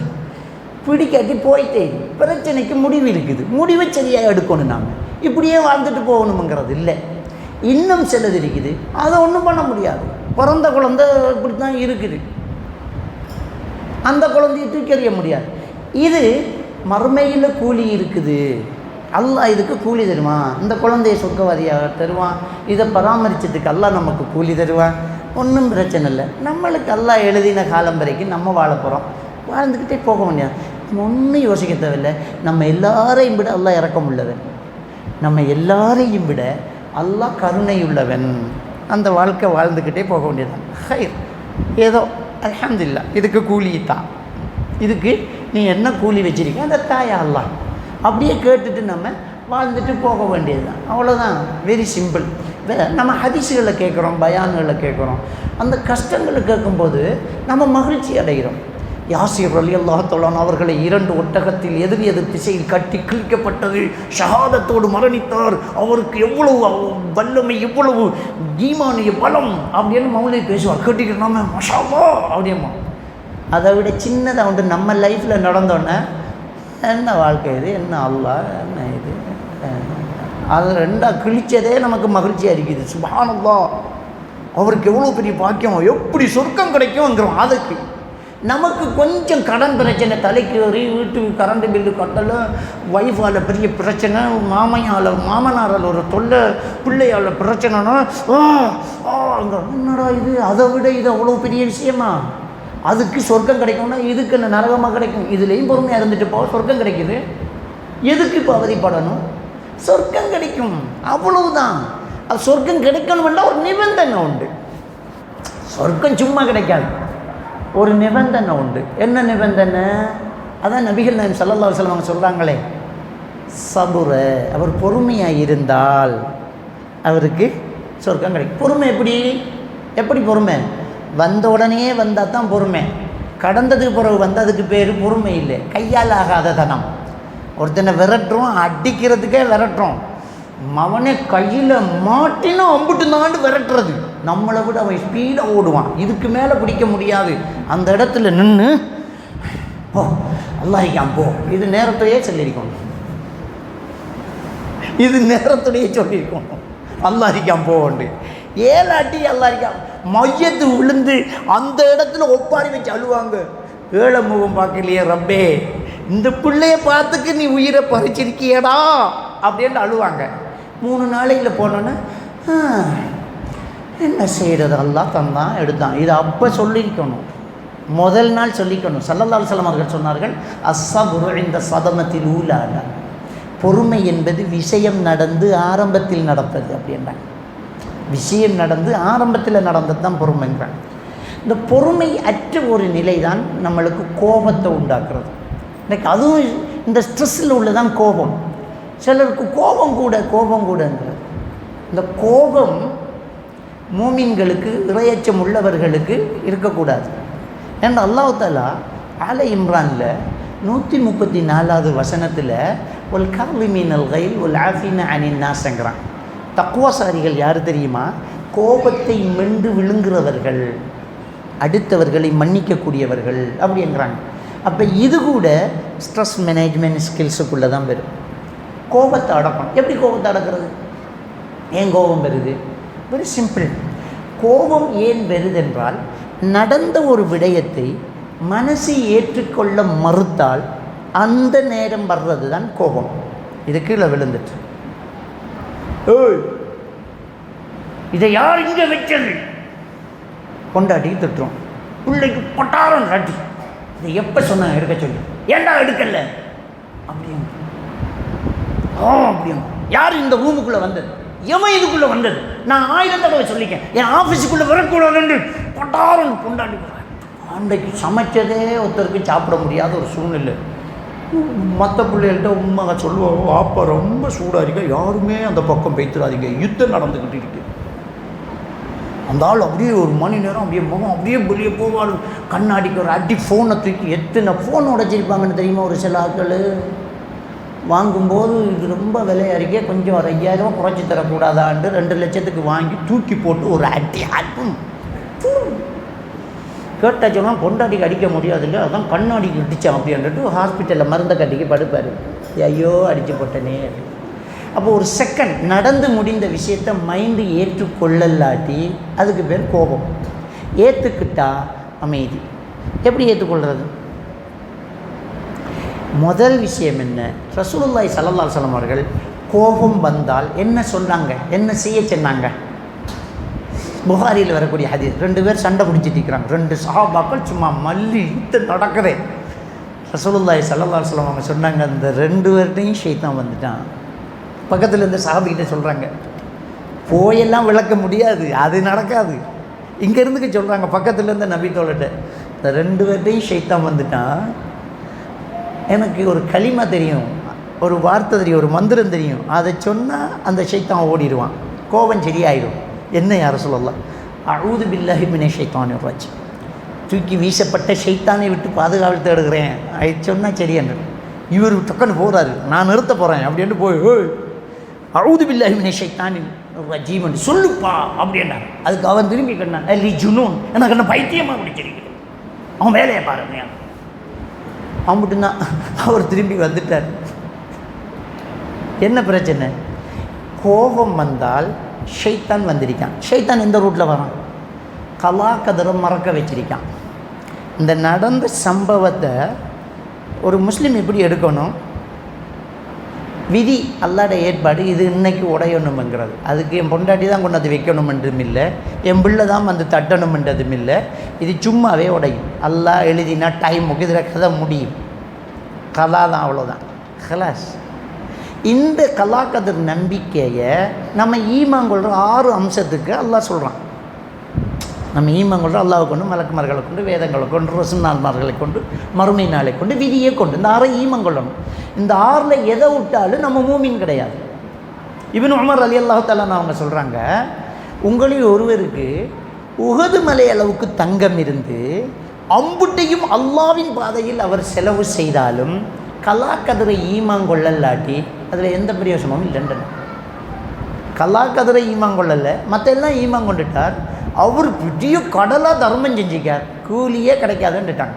பிடிக்காட்டி போயிட்டே, பிரச்சனைக்கு முடிவு இருக்குது, முடிவை சரியாக எடுக்கணும். நாங்கள் இப்படியே வாழ்ந்துட்டு போகணுங்கிறது இல்லை. இன்னும் சிலது இருக்குது, அதை ஒன்றும் பண்ண முடியாது. பிறந்த குழந்தை இப்படி தான் இருக்குது, அந்த குழந்தையை தூக்கி எறிய முடியாது. இது மறுமையில் கூலி இருக்குது, அல்லாஹ் இதுக்கு கூலி தருவான். இந்த குழந்தைய சொர்க்கவாதியாக தருவான், இதை பராமரித்ததுக்கு அல்லாஹ் நமக்கு கூலி தருவான். ஒன்றும் பிரச்சனை இல்லை. நம்மளுக்கு அல்லாஹ் எழுதின காலம் வரைக்கும் நம்ம வாழ போகிறோம், வாழ்ந்துக்கிட்டே போக முடியாது. ஒன்றும் யோசிக்க தேவையில்லை. நம்ம எல்லாரையும் விட அல்லாஹ் இரக்கம் உள்ளவன், நம்ம எல்லாரையும் விட அல்லாஹ் கருணை உள்ளவன். அந்த வாழ்க்கை வாழ்ந்துக்கிட்டே போக வேண்டியதான். ஹைர், ஏதோ அல்ஹம்துலில்லாஹ், இதுக்கு கூலி தான், இதுக்கு நீ என்ன கூலி வச்சிருக்க அந்த தாயா அல்லாஹ் அப்படியே கேட்டுட்டு நம்ம வாழ்ந்துட்டு போக வேண்டியது தான். அவ்வளோதான், வெரி சிம்பிள். நம்ம ஹதீஸுகளை கேட்குறோம், பயான்களை கேட்குறோம், அந்த கஷ்டங்களை கேட்கும்போது நம்ம மகிழ்ச்சி அடைகிறோம். யாசிர் ரலியல்லாஹு தஆலா அவர்களை 2 ஒட்டகத்தில் எதிர் திசையில் கட்டி கிழிக்கப்பட்டது, ஷஹாதத்தோடு மரணித்தார், அவருக்கு எவ்வளவு வல்லமை, எவ்வளவு ஈமானிய பலம் அப்படின்னு மௌலை பேசுவார். கேட்டுக்கிட்டு நாம மாஷா அல்லாஹ் அப்படியேம்மா. அதை விட சின்னதாக உண்டு நம்ம லைஃப்பில் நடந்தோன்னே என்ன வாழ்க்கை இது, என்ன அல்லாஹ், என்ன இது, அது ரெண்டாக கிழிச்சதே நமக்கு மகிழ்ச்சியாக இருக்குது. சுப்ஹானல்லாஹ், அவருக்கு எவ்வளோ பெரிய பாக்கியம், எப்படி சொர்க்கம் கிடைக்கும்ங்கிறோம். அதுக்கு நமக்கு கொஞ்சம் கடன் பிரச்சனை தலைக்கு ஏறி, வீட்டுக்கு கரண்ட் பில்லு கட்டலை, ஒய்ஃபால் பெரிய பிரச்சனை, மாமனாரால் ஒரு தொல்லை, பிள்ளையால் பிரச்சனைனா என்னடா இது, அதை விட இது அவ்வளோ பெரிய விஷயமா? அதுக்கு சொர்க்கம் கிடைக்கும்னா இதுக்கு என்ன நரகமாக கிடைக்கும்? இதுலேயும் பொறுமையாக இருந்துட்டு போ, சொர்க்கம் கிடைக்குது, எதுக்கு இப்போ அவதிப்படணும்? சொர்க்கம் கிடைக்கும், அவ்வளவுதான். அது சொர்க்கம் கிடைக்கணும்னா ஒரு நிபந்தனை உண்டு. சொர்க்கம் சும்மா கிடைக்காது, ஒரு நிபந்தனை உண்டு. என்ன நிபந்தனை? அதான் நபிகள் நாயகம் ஸல்லல்லாஹு அலைஹி வஸல்லம் சொல்கிறாங்களே, சபுர, அவர் பொறுமையாக இருந்தால் அவருக்கு சொர்க்கம் கிடைக்கும். பொறுமை எப்படி பொறுமை? வந்த உடனே வந்தால் தான் பொறுமை. கடந்ததுக்கு பிறகு வந்ததுக்கு பேர் பொறுமை இல்லை, கையால் ஆகாத தனம். ஒருத்தனை விரட்டுறோம், அடிக்கிறதுக்கே விரட்டுறோம், அவனே கையில் மாட்டினா அம்புட்டு தாண்டு விரட்டுறது. நம்மளை விட அவன் ஸ்பீடாக ஓடுவான், இதுக்கு மேலே பிடிக்க முடியாது. அந்த இடத்துல நின்று ஓ அல்லாஹ் போ, இது நேரத்தையே சொல்லியிருக்கணும், இது நேரத்துடையே சொல்லியிருக்கணும். அல்லாஹ் போண்டு ஏழாட்டி அல்லாஹ் மையத்து விழுந்து அந்த இடத்துல ஒப்பாரி வச்சு அழுவாங்க. ஏழை முகம் பார்க்கலையே ரப்பே, இந்த பிள்ளைய பார்த்துக்கு நீ உயிரை பறிச்சிருக்கியடா அப்படின்னு அழுவாங்க. 3 நாளையில் போனோன்னே என்ன செய்கிறது, அல்லாஹ் தந்தான் எடுத்தான். இதை அப்போ சொல்லியிருக்கணும், முதல் நாள் சொல்லிக்கணும். ஸல்லல்லாஹு அலைஹி வஸல்லம் அவர்கள் சொன்னார்கள், அஸ்ஸபுரு இந்த சதமத்தில் ஊலால, பொறுமை என்பது விஷயம் நடந்து ஆரம்பத்தில் நடப்பது அப்படின்றாங்க. விஷயம் நடந்து ஆரம்பத்தில் நடந்தது தான் பொறுமைங்கிறாங்க. இந்த பொறுமை அற்ற ஒரு நிலை தான் நம்மளுக்கு கோபத்தை உண்டாக்குறது. எனக்கு அதுவும் இந்த ஸ்ட்ரெஸ்ஸில் உள்ளதான் கோபம். சிலருக்கு கோபம் கூடங்கிறது. இந்த கோபம் மூமின்களுக்கு, இறையச்சம் உள்ளவர்களுக்கு இருக்கக்கூடாது. ஏன்னா அல்லாஹ் தஆலா ஆல இம்ரானில் 134வது வசனத்தில் ஒல் காலிமீனல் கைல் ஒல் ஆஃபீன அனின் நாஸ்ங்கிறான். தக்வாசாரிகள் யார் தெரியுமா? கோபத்தை மென்று விழுங்குறவர்கள், அடுத்தவர்களை மன்னிக்கக்கூடியவர்கள் அப்படிங்கிறாங்க. அப்போ இது கூட ஸ்ட்ரெஸ் மேனேஜ்மெண்ட் ஸ்கில்ஸுக்குள்ளே தான் வரும். கோபத்தை அடக்கணும். எப்படி கோபத்தை அடக்கிறது? ஏன் கோபம் வருது? Very simple. கோபம் ஏன் வருதென்றால், நடந்த ஒரு விடயத்தை மனசை ஏற்றுக்கொள்ள மறுத்தால் அந்த நேரம் வர்றது தான் கோபம். இது கீழே விழுந்துட்டு, ஏய் இதை யார் இங்கே வச்சது கொண்டாட்டிக்கு திட்டுறோம். பிள்ளைக்கு பட்டாரம் காட்டி, இதை எப்போ சொன்னாங்க எடுக்க சொல்லி, ஏண்டா எடுக்கல அப்படின்னு. அப்படியும் யார் இந்த ரூமுக்குள்ளே வந்தது, எவன் இதுக்குள்ளே வந்தது, நான் 1000 தடவை சொல்லிக்கேன், என் ஆஃபீஸுக்குள்ளே வரக்கூடாதுன்னு பட்டாரம் கொண்டாடி. அன்றைக்கு சமைச்சதே ஒருத்தருக்கு சாப்பிட முடியாத ஒரு சூழ்நிலை. மற்ற பிள்ளைகள்கிட்ட உண்மை சொல்லுவோம், அப்போ ரொம்ப சூடாக இருக்க, யாருமே அந்த பக்கம் பேத்துடாதீங்க, யுத்தம் நடந்துக்கிட்டு இருக்கு. அந்த ஆள் அப்படியே 1 மணி நேரம் அப்படியே முகம் அப்படியே வெளியே போவார், கண்ணாடிக்கு ஒரு அடி, ஃபோனை தூக்கி எத்தனை ஃபோன் உடைச்சிருப்பாங்கன்னு தெரியுமா? ஒரு சில ஆட்கள் வாங்கும்போது இது ரொம்ப விலையாக இருக்கே, கொஞ்சம் ஒரு 5000 குறைச்சி தரக்கூடாதான்ட்டு 2 லட்சத்துக்கு வாங்கி தூக்கி போட்டு ஒரு அடி ஆட்டும் கேட்டாச்சோன்னா பொண்டாட்டிக்கு அடிக்க முடியாது இல்லை, அதான் கண்ணாடிக்கு இடித்தான் அப்படின்ட்டு ஹாஸ்பிட்டலில் மருந்தை கட்டிக்கு படுப்பார். ஐயோ அடித்து போட்டனே அப்படி. அப்போ ஒரு செகண்ட் நடந்து முடிந்த விஷயத்தை மைண்டு ஏற்றுக்கொள்ளலாட்டி அதுக்கு பேர் கோபம். ஏற்றுக்கிட்டா அமைதி. எப்படி ஏற்றுக்கொள்கிறது? முதல் விஷயம் என்ன, ரசூலுல்லாஹி ஸல்லல்லாஹு அலைஹி வஸல்லம் அவர்கள் கோபம் வந்தால் என்ன சொன்னாங்க, என்ன செய்ய சொன்னாங்க? புகாரியில் வரக்கூடிய ஹதீஸ், 2 பேர் சண்டை பிடிச்சிட்டு இருக்கிறாங்க, 2 சஹாபாக்கள் சும்மா மல்லி நடக்குதே. ரசூலுல்லாஹி ஸல்லல்லாஹு அலைஹி வஸல்லம் அவங்க சொன்னாங்க, அந்த 2 பேர்ட்டையும் ஷைத்தான் வந்துட்டான். பக்கத்தில் இருந்த சஹாபிகிட்ட சொல்கிறாங்க, போயெல்லாம் விளக்க முடியாது, அது நடக்காது. இங்கே இருந்துக்க சொல்கிறாங்க பக்கத்தில் இருந்த நபி தோழர்கிட்ட, இந்த 2 பேர்ட்டையும் ஷைத்தான் வந்துட்டான். எனக்கு ஒரு களிமா தெரியும், ஒரு வார்த்தை தெரியும், ஒரு மந்திரம் தெரியும், அதை சொன்னால் அந்த ஷைத்தான் ஓடிடுவான், கோபம் சரியாயிடும். என்ன யார சொல்லலாம்? அஊது பில்லாஹி மினஷ் ஷைத்தானிர் ரஜீம், தூக்கி வீசப்பட்ட ஷைத்தானை விட்டு பாதுகாவல் தேடுகிறேன், அது சொன்னால் சரியான்னு. இவர் டக்குன்னு போகிறாரு, நான் நிறுத்த போகிறேன் அப்படின்ட்டு போய் அஊது பில்லாஹி மினஷ் ஷைத்தானிர் ரஜீம் சொல்லுப்பா அப்படின்னாரு. அதுக்கு அவன் திரும்பி கண்ணான், லி ஜுனூன், எனக்கு என்ன பைத்தியமாக பிடிச்சிருக்குது, அவன் வேலையை பாருங்க. அவன் மட்டும்தான் அவர் திரும்பி வந்துட்டார். என்ன பிரச்சனை? கோபம் வந்தால் ஷைத்தான் வந்திருக்கான். ஷைத்தான் எந்த ரூட்டில் வரான்? கலா கதரை மறக்க வச்சிருக்கான். இந்த நடந்த சம்பவத்தை ஒரு முஸ்லீம் எப்படி எடுக்கணும்? விதி அல்லாட ஏற்பாடு, இது இன்னைக்கு உடையணுங்கிறது. அதுக்கு என் பொண்டாட்டி தான் கொண்டு அது வைக்கணுமென்றும் இல்லை, என் பிள்ளை தான் வந்து தட்டணுமென்றதும் இல்லை. இது சும்மாவே உடையும். அல்லாஹ் எழுதினா டைமுக்கு இதில் கதை முடியும். கலா தான், அவ்வளோதான், ஹலாஸ். இந்த கலா கதிர் நம்பிக்கையை நம்ம ஈமாங்கொள்கிற 6 அம்சத்துக்கு அல்லாஹ் சொல்கிறான். நம்ம ஈமாங்கொள்கிற அல்லாஹை கொண்டு, மலக்குமார்களை கொண்டு, வேதங்களை கொண்டு, ரசூல்மார்களை கொண்டு, மறுமை நாளை கொண்டு, விதியை கொண்டு, இந்த 6 ஈமாங்கொள்ளணும். இந்த 6ல் எதை விட்டாலும் நம்ம மூமின் கிடையாது. இப்னு உமர் ரலியல்லாஹு தஆலா அவங்க சொல்கிறாங்க, உங்களில் ஒருவருக்கு உஹது மலை அளவுக்கு தங்கம் இருந்து அம்புட்டையும் அல்லாவின் பாதையில் அவர் செலவு செய்தாலும் கலா கதிரை ஈமாங்கொள்ளலாட்டி அதில் எந்த பிரயோசனமும் இல்லைன்றன. கலா கதிரை ஈமாங்கொள்ளலை, மற்ற எல்லாம் ஈமாங்கொண்டுட்டார், அவர் பெரிய கடலாக தர்மம் செஞ்சிக்கார், கூலியே கிடைக்காதுன்னுட்டாங்க.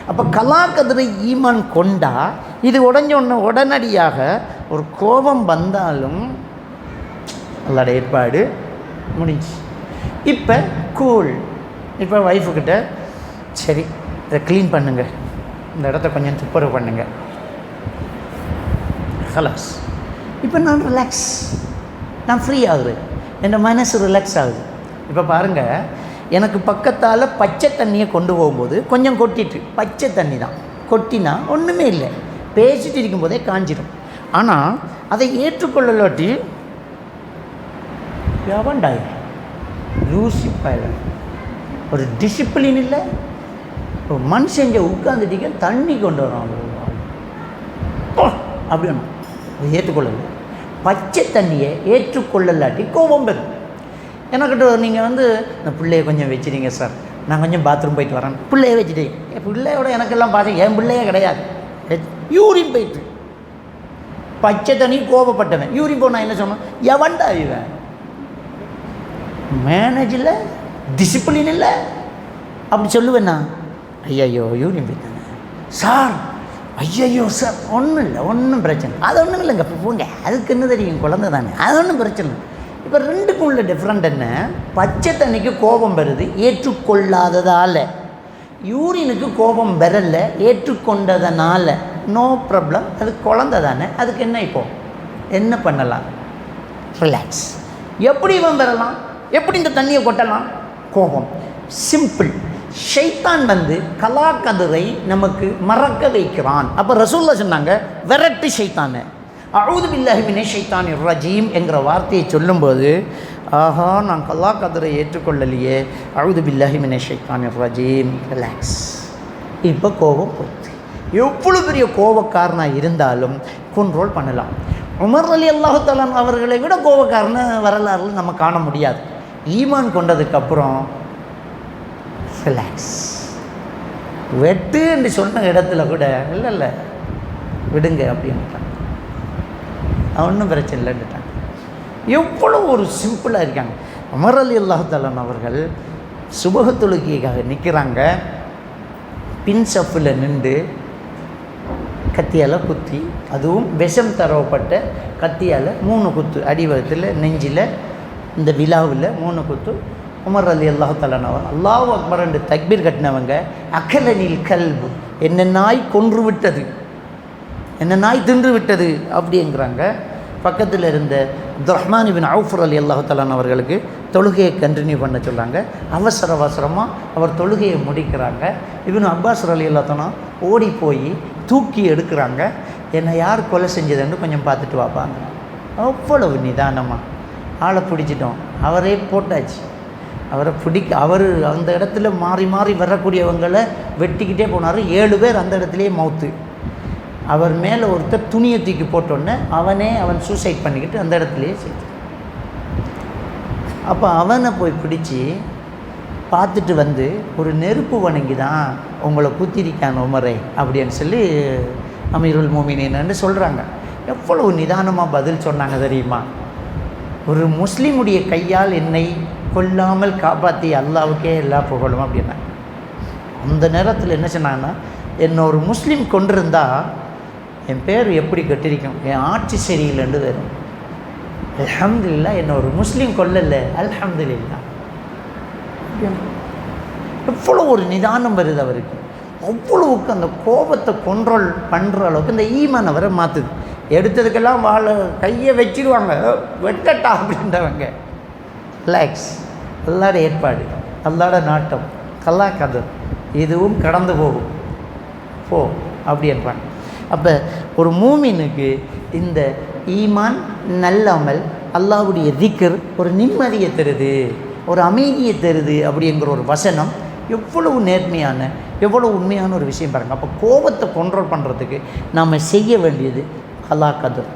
அப்போ கலா கதிரை ஈமான் கொண்டா இது உடஞ்ச உடனடியாக ஒரு கோபம் வந்தாலும் அல்லாட ஏற்பாடு முடிஞ்சு. இப்போ கூல், இப்போ ஒய்ஃபுக்கிட்ட சரி இதை க்ளீன் பண்ணுங்க, இந்த இடத்த கொஞ்சம் துப்புரவு பண்ணுங்க, ஹலாஸ். இப்போ நான் ரிலாக்ஸ், நான் ஃப்ரீ ஆகுறேன், என் மனசு ரிலாக்ஸ் ஆகுது. இப்போ பாருங்கள், எனக்கு பக்கத்தால் பச்சை தண்ணியை கொண்டு போகும்போது கொஞ்சம் கொட்டிட்டு, பச்சை தண்ணி தான் கொட்டினா ஒன்றுமே இல்லை, பேசிட்டு இருக்கும்போதே காஞ்சிடும். ஆனால் அதை ஏற்றுக்கொள்ளலாட்டி எவன்டாய் யூசிப்பாயில, ஒரு டிசிப்ளின் இல்லை, ஒரு மனுஷங்க உட்காந்துட்டீங்க தண்ணி கொண்டு வரோம் அப்படின்னு ஏற்றுக்கொள்ளலை. பச்சை தண்ணியை ஏற்றுக்கொள்ளலாட்டி கோபம் பெறும். எனக்கிட்ட நீங்கள் இந்த பிள்ளையை கொஞ்சம் வச்சுட்டீங்க சார், நான் கொஞ்சம் பாத்ரூம் போயிட்டு வரேன், பிள்ளையை வச்சுட்டீங்க, என் பிள்ளையோட எனக்கெல்லாம் பார்த்து என் பிள்ளையே கிடையாது, யூரின் போயிட்டு பச்சை தண்ணி கோபப்பட்டவன் யூரின் போனால் என்ன சொன்னான், எவன்டா இவன், மேனேஜில் டிசிப்ளின் இல்லை அப்படி சொல்லுவேண்ணா. ஐயோ யூரின் போயிட்டாங்க சார், ஐயோ சார் ஒன்றும் இல்லை, ஒன்றும் பிரச்சனை, அது ஒன்றும் இல்லைங்க போங்க, அதுக்கு என்ன தெரியும், குழந்தை தானே, அது ஒன்றும் பிரச்சனை இல்லை. இப்போ ரெண்டுக்கும் உள்ள டிஃப்ரெண்ட் என்ன? பச்சை தண்ணிக்கு கோபம் வருது ஏற்றுக்கொள்ளாததால், யூரினுக்கு கோபம் வரல ஏற்றுக்கொண்டதனால, நோ ப்ராப்ளம், அது குழந்தை தானே, அதுக்கு என்ன இப்போ என்ன பண்ணலாம், ரிலாக்ஸ். எப்படி இவன் வரலாம், எப்படி இந்த தண்ணியை கொட்டலாம், கோபம், சிம்பிள். ஷைத்தான் கலா கதிரை நமக்கு மறக்க வைக்கிறான். அப்போ ரசூலுல்லாஹ் சொன்னாங்க, விரட்டு ஷைத்தானை, அஊது பில்லாஹி மினஷ் ஷைத்தானிர் ரஜீம் என்கிற வார்த்தையை சொல்லும்போது, ஆஹா நான் கலா கதிரை ஏற்றுக்கொள்ளலையே, அஊது பில்லாஹி மினஷ் ஷைத்தானிர் ரஜீம், ரிலாக்ஸ். இப்போ கோபம் போச்சு. எவ்வளோ பெரிய கோபக்காரனாக இருந்தாலும் கண்ட்ரோல் பண்ணலாம். உமர் ரலியல்லாஹு தஆலா அவர்களை விட கோபக்காரன வரலாறுல நம்ம காண முடியாது. ஈமான் கொண்டதுக்கப்புறம் ரிலாக்ஸ். வெட்டு என்று சொன்ன இடத்துல கூட இல்லை விடுங்க அப்படின்ட்டாங்க, ஒன்றும் பிரச்சனை இல்லைன்னுட்டாங்க. எவ்வளோ ஒரு சிம்பிளாக இருக்காங்க. உமர் ரலியல்லாஹு தஆலா அவர்கள் சுபஹ் தொழுகைக்காக நிற்கிறாங்க, பின் சஃப்பில் நின்று கத்தியால் குத்தி, அதுவும் விஷம் தரவப்பட்ட கத்தியால் 3 குத்து, அடிவகத்தில், நெஞ்சில், இந்த விழாவில் 3 குத்து. உமர் ரலியல்லாஹு தஆலா அவர் அல்லாஹு அக்பர் என்று தக்பீர் கட்டினவங்க, அகலனில் கல்பு, என்ன நாய் கொன்று விட்டது, என்ன நாய் தின்று விட்டது அப்படிங்கிறாங்க. பக்கத்தில் இருந்த அப்துல் ரஹ்மான் இப்னு அவுஃப் ரலியல்லாஹு தஆலா அவர்களுக்கு தொழுகையை கண்டினியூ பண்ண சொன்னாங்க. அவசரமாக அவர் தொழுகையை முடிக்கிறாங்க. இப்னு அப்பாஸ் ரலியல்லாஹு தஆலா ஓடி போய் தூக்கி எடுக்கிறாங்க. என்னை யார் கொலை செஞ்சதுன்னு கொஞ்சம் பார்த்துட்டு வாப்பாங்க. அவ்வளவு நிதானமாக ஆளை பிடிச்சிட்டோம், அவரே போட்டாச்சு. அவரை அவர் அந்த இடத்துல மாறி மாறி வரக்கூடியவங்களை வெட்டிக்கிட்டே போனார். 7 பேர் அந்த இடத்துலையே மவுத்து. அவர் மேலே ஒருத்தர் துணியை தூக்கி போட்டோன்னே அவன் சூசைட் பண்ணிக்கிட்டு அந்த இடத்துலையே சேர்த்து. அப்போ அவனை போய் பிடிச்சி பார்த்துட்டு வந்து ஒரு நெருப்பு வணங்கி தான் உங்களை குத்திரிக்கான் உமரே அப்படின்னு சொல்லி அமீருல் மோமினின்னு சொல்கிறாங்க. எவ்வளவு நிதானமாக பதில் சொன்னாங்க தெரியுமா? ஒரு முஸ்லீமுடைய கையால் என்னை கொல்லாமல் காப்பாற்றி அல்லாவுக்கே எல்லா புகழும் அப்படின்னா. அந்த நேரத்தில் என்ன சொன்னாங்கன்னா, என்னை ஒரு முஸ்லீம் கொண்டிருந்தா என் பேர் எப்படி கட்டிருக்கும், என் ஆட்சி சரியில்லைன்னு வரும். அல்ஹம்துலில்லாஹ் என்னை ஒரு முஸ்லீம் கொல்லலை, அல்ஹம்துலில்லாஹ். எவ்வளோ ஒரு நிதானம் வருது அவருக்கு. அவ்வளவுக்கு அந்த கோபத்தை கண்ட்ரோல் பண்ணுற அளவுக்கு இந்த ஈமான் அவரை மாற்றுது. எடுத்ததுக்கெல்லாம் கையை வச்சிருவாங்க, வெட்டட்டா அப்படின்றவங்க. ரிலாக்ஸ், அல்லாட ஏற்பாடு, அல்லாட நாட்டம், கல்லா கதர், இதுவும் கடந்து போகும் போ அப்படி இருப்பாங்க. அப்போ ஒரு மூமினுக்கு இந்த ஈமான் நல்லமல் அல்லாஹ்வுடைய திக்ர் ஒரு நிம்மதியை தருது, ஒரு அமைதியை தருது அப்படிங்கிற ஒரு வசனம் எவ்வளவு நேர்மையான, எவ்வளவு உண்மையான ஒரு விஷயம் பாருங்கள். அப்போ கோபத்தை கண்ட்ரோல் பண்ணுறதுக்கு நம்ம செய்ய வேண்டியது கல்லா கதர்,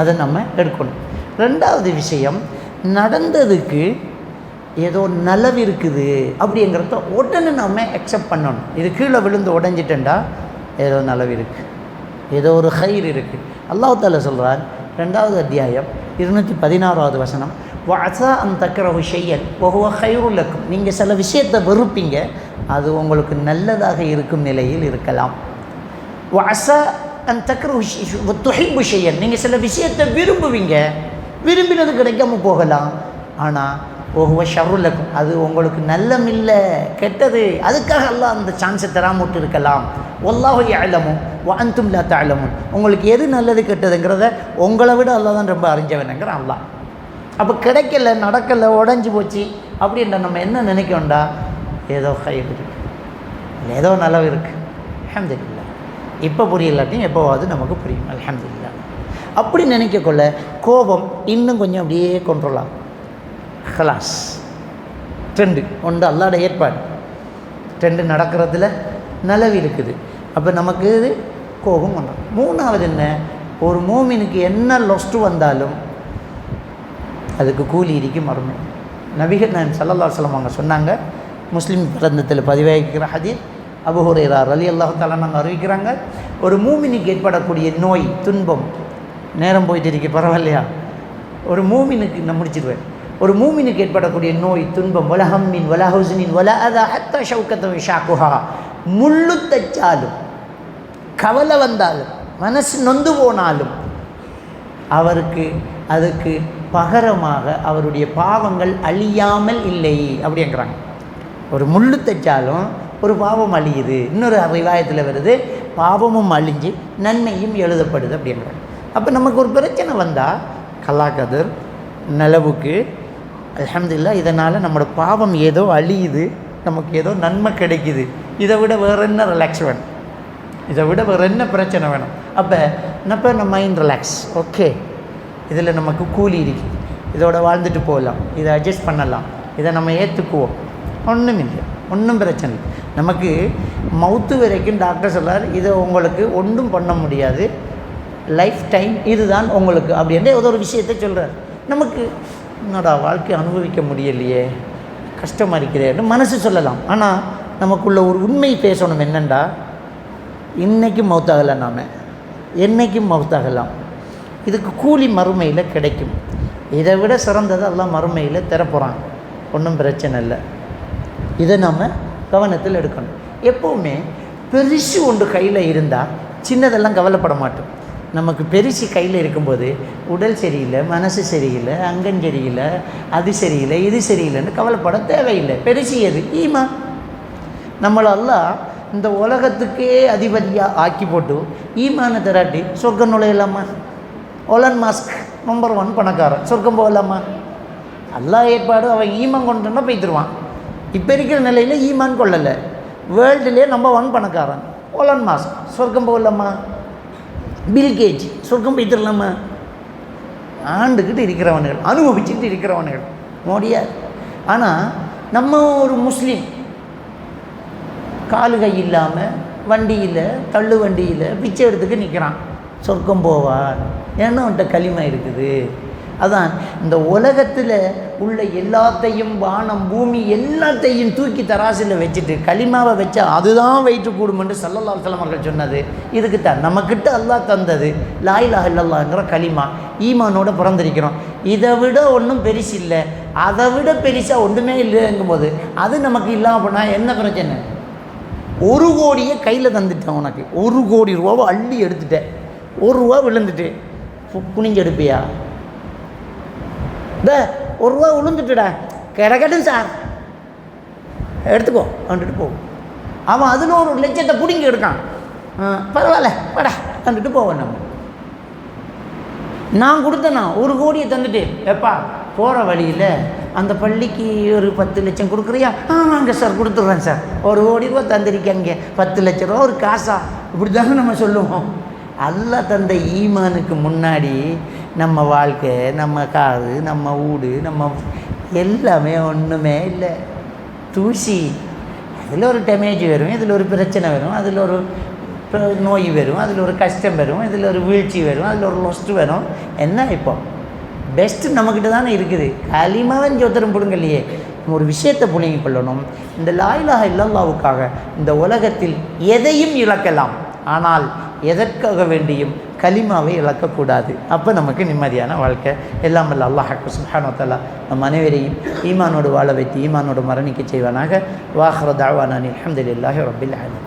அதை நம்ம எடுக்கணும். 2வது விஷயம், நடந்ததுக்கு ஏதோ நலவு இருக்குது அப்படிங்கிறத உடனே நம்ம அக்செப்ட் பண்ணணும். இது கீழே விழுந்து உடஞ்சிட்டேன்டா ஏதோ நலவு இருக்குது, ஏதோ ஒரு ஹைர் இருக்குது. அல்லாஹ் தஆலா சொல்கிறார் 2வது அத்தியாயம் 216வது வசனம், வஅஸா அன் தக்ரஹு ஷையன் வஹுவ கைருல் லக்கும். நீங்கள் சில விஷயத்தை வெறுப்பீங்க, அது உங்களுக்கு நல்லதாக இருக்கும் நிலையில் இருக்கலாம். வஅஸா அன் தக்ரஹு துஹிப்பு ஷையன், நீங்கள் சில விஷயத்தை விரும்புவீங்க, விரும்பினது கிடைக்காம போகலாம். ஆனால் வஹுவ ஷர்ருல் லக்கும், அது உங்களுக்கு நல்லமில்லை, கெட்டது. அதுக்காக அல்லாஹ் அந்த சான்ஸை தராம விட்டு இருக்கலாம். வல்லாஹு யஅலமு வ அன்தும் லா தஅலமுன், உங்களுக்கு எது நல்லது கெட்டதுங்கிறத உங்களை விட அல்லாஹ் தான் ரொம்ப அறிஞ்சவனுங்கிற அல்லாஹ். அப்போ கிடைக்கல, நடக்கலை, உடஞ்சி போச்சு அப்படின்ற நம்ம என்ன நினைக்கோண்டா, ஏதோ ஹைர் இருக்குது, ஏதோ நலவு இருக்குது, அல்ஹம்துலில்லாஹ். இப்போ புரியலாட்டியும் எப்போவாது நமக்கு புரியும், அல்ஹம்துலில்லாஹ். அப்படி நினைக்கக்குள்ள கோபம் இன்னும் கொஞ்சம் அப்படியே கண்ட்ரோல் ஆகும். ஹலாஸ். 2 ஒன்று அல்லாஹ்வுடைய ஏற்பாடு, 2 நடக்கிறதுல நலவு இருக்குது. அப்போ நமக்கு இது கோபம் பண்ணுறோம். 3வது என்ன, ஒரு மூமினுக்கு என்ன லொஸ்ட்டு வந்தாலும் அதுக்கு கூலி இருக்கும் மறுமை. நபிகள் நாயகம் ஸல்லல்லாஹு அலைஹி வஸல்லம் அவங்க சொன்னாங்க, முஸ்லீம் கிரந்தத்தில் பதிவாகிக்கிற ஹதீஸ், அபூ ஹுரைரா ரலியல்லாஹு தஆலா நாங்கள் அறிவிக்கிறாங்க, ஒரு மூமினுக்கு ஏற்படக்கூடிய நோய் துன்பம், நேரம் போயிட்டு இருக்கு பரவாயில்லையா, ஒரு மூமினுக்கு நான் முடிச்சிடுவேன், ஒரு மூமினுக்கு ஏற்படக்கூடிய நோய் துன்பம், வலஹம்மின் வலஹுஸ்னின் வல அதா ஹத்தா ஷௌகத ஷாக்குஹா, முள்ளு தச்சாலும், கவலை வந்தாலும், மனசு நொந்து போனாலும் அவருக்கு அதுக்கு பகரமாக அவருடைய பாவங்கள் அழியாமல் இல்லை அப்படிங்கிறாங்க. ஒரு முள்ளு தைச்சாலும் ஒரு பாவம் அழியுது. இன்னொரு ரிவாயத்தில் வருது, பாவமும் அழிஞ்சு நன்மையும் எழுதப்படுது அப்படிங்கிறாங்க. அப்போ நமக்கு ஒரு பிரச்சனை வந்தால் கல்லா கதர் நிலவுக்கு அல்ஹம்துலில்லாஹ், இதனால் நம்மளோட பாவம் ஏதோ அழியுது, நமக்கு ஏதோ நன்மை கிடைக்குது. இதை விட வேறு என்ன ரிலாக்ஸ் வேணும், இதை விட வேறு என்ன பிரச்சனை வேணும்? அப்போ நம்ம மைண்ட் ரிலாக்ஸ், ஓகே, இதில் நமக்கு கூலி இருக்குது, இதோட வாழ்ந்துட்டு போகலாம், இதை அட்ஜஸ்ட் பண்ணலாம், இதை நம்ம ஏற்றுக்குவோம், ஒன்றும் இல்லை, ஒன்றும் பிரச்சனை இல்லை. நமக்கு மவுத்து வரைக்கும் டாக்டர் சொல்கிறார், இதை உங்களுக்கு ஒன்றும் பண்ண முடியாது, லைஃப் டைம் இதுதான் உங்களுக்கு அப்படின்ற ஏதோ ஒரு விஷயத்தை சொல்கிறார். நமக்கு என்னோட வாழ்க்கை அனுபவிக்க முடியலையே, கஷ்டமாக இருக்கிறேன்னு மனசு சொல்லலாம். ஆனால் நமக்குள்ள ஒரு உண்மை பேசணும், என்னென்னா இன்றைக்கும் மவுத்தாகலாம், நாம் என்றைக்கும் மவுத்தாகலாம், இதுக்கு கூலி மறுமையில் கிடைக்கும். இதை விட சிறந்தது எல்லாம் மறுமையில் தரப்போகிறாங்க, ஒன்றும் பிரச்சனை இல்லை. இதை நாம் கவனத்தில் எடுக்கணும். எப்போவுமே பெருசு ஒன்று கையில் இருந்தால் சின்னதெல்லாம் கவலைப்பட மாட்டோம். நமக்கு பெருசு கையில் இருக்கும்போது உடல் சரியில்லை, மனசு சரியில்லை, அங்கம் சரியில்லை, அது சரியில்லை, இது சரியில்லைன்னு கவலைப்பட தேவையில்லை. பெருசு எது? ஈமான். நம்மளெல்லாம் இந்த உலகத்துக்கே அதிபதியாக ஆக்கி போட்டு ஈமானை தராட்டி சொர்க்கம் நுழையலாமா? ஒலன் மாஸ்க் நம்பர் 1 பணக்காரன், சொர்க்கம் போகலாமா? அல்லாஹ் ஏற்பாடு, அவன் ஈமான் கொண்டுன்னா போய்த்துருவான். இப்போ இருக்கிற நிலையில் ஈமான் கொள்ளலை, வேர்ல்டுலேயே நம்பர் 1 பணக்காரன் ஒலன் மாஸ்க், சொர்க்கம் போகலாமா? பில்கேஜ் சொர்க்கம் போய்த்துடலாமா? ஆண்டுக்கிட்டு இருக்கிறவனுகள், அனுபவிச்சுக்கிட்டு இருக்கிறவனுகள் மோடியார். ஆனால் நம்ம ஒரு முஸ்லீம் காலு கை இல்லாமல் வண்டியில், தள்ளு வண்டியில் பிச்சை எடுத்துக்கு நிற்கிறான், சொர்க்கம் போவான். ஏன்னா அவன்கிட்ட களிமை இருக்குது. அதான் இந்த உலகத்தில் உள்ள எல்லாத்தையும், வானம் பூமி எல்லாத்தையும் தூக்கி தராசில் வச்சுட்டு களிமாவை வச்சா அதுதான் வெயிட்டு கூடுமென்று ஸல்லல்லாஹு அலைஹி வஸல்லம் அவர்கள் சொன்னது இதுக்கு தான். நம்மக்கிட்ட அல்லாஹ் தந்தது லா இலாஹா இல்லல்லாஹ்ங்கிற களிமா, ஈமானோடு பிறந்திருக்கிறோம். இதை விட ஒன்றும் பெருசு இல்லை, அதை விட பெருசாக ஒன்றுமே இல்லைங்கும்போது அது நமக்கு இல்லாமல் போனால் என்ன பிரச்சனை? 1 கோடியை கையில் தந்துட்டேன் உனக்கு, 1 கோடி ரூபாவை அள்ளி எடுத்துட்டேன், 1 ரூபா விழுந்துட்டு குனிஞ்சு எடுப்பியா? 1 ரூபா விழுந்துட்டுடா, கிடக்கட்டும் சார், எடுத்துக்கோ வந்துட்டு போ. அவன் அதில் 1 லட்சத்தை பிடிங்கி எடுக்கான், பரவாயில்ல படா வந்துட்டு போவேன். நான் கொடுத்தேண்ணா 1 கோடியை தந்துட்டு, எப்பா போகிற வழியில் அந்த பள்ளிக்கு ஒரு 10 லட்சம் கொடுக்குறியா? ஆமாங்க சார் கொடுத்துட்றேன் சார். 1 கோடி ரூபா தந்திருக்கேங்க, 10 லட்ச ரூபா ஒரு காசா? இப்படி தானே நம்ம சொல்லுவோம். அல்லாஹ் தந்த ஈமானுக்கு முன்னாடி நம்ம வாழ்க்கை, நம்ம காரு, நம்ம வீடு, நம்ம எல்லாமே ஒன்றுமே இல்லை, தூசி. அதில் ஒரு டேமேஜ் வரும், இதில் ஒரு பிரச்சனை வரும், அதில் ஒரு நோய் வரும், அதில் ஒரு கஷ்டம் வரும், இதில் ஒரு வீழ்ச்சி வரும், அதில் ஒரு லொஸ்ட்டு வரும். என்ன இப்போ பெஸ்ட்டு நம்மக்கிட்ட தானே இருக்குது. களிமாவன் ஜோத்திரம் பிடுங்கலையே. ஒரு விஷயத்தை புரிஞ்சு கொள்ளணும். இந்த லா இலாஹா இல்லல்லாஹ்வுக்காக இந்த உலகத்தில் எதையும் இழக்கலாம், ஆனால் எதற்காக வேண்டியும் கலிமாவை இழக்கக்கூடாது. அப்போ நமக்கு நிம்மதியான வாழ்க்கை. எல்லாம் வல்ல அல்லாஹ் சுப்ஹானஹு வ தஆலா நம் அனைவரையும் ஈமானோடு வாழ வைத்து ஈமானோடு மரணிக்க செய்வானாக. வாஹிரு தஅவானா அல்ஹம்துலில்லாஹி ரப்பில் ஆலமீன்.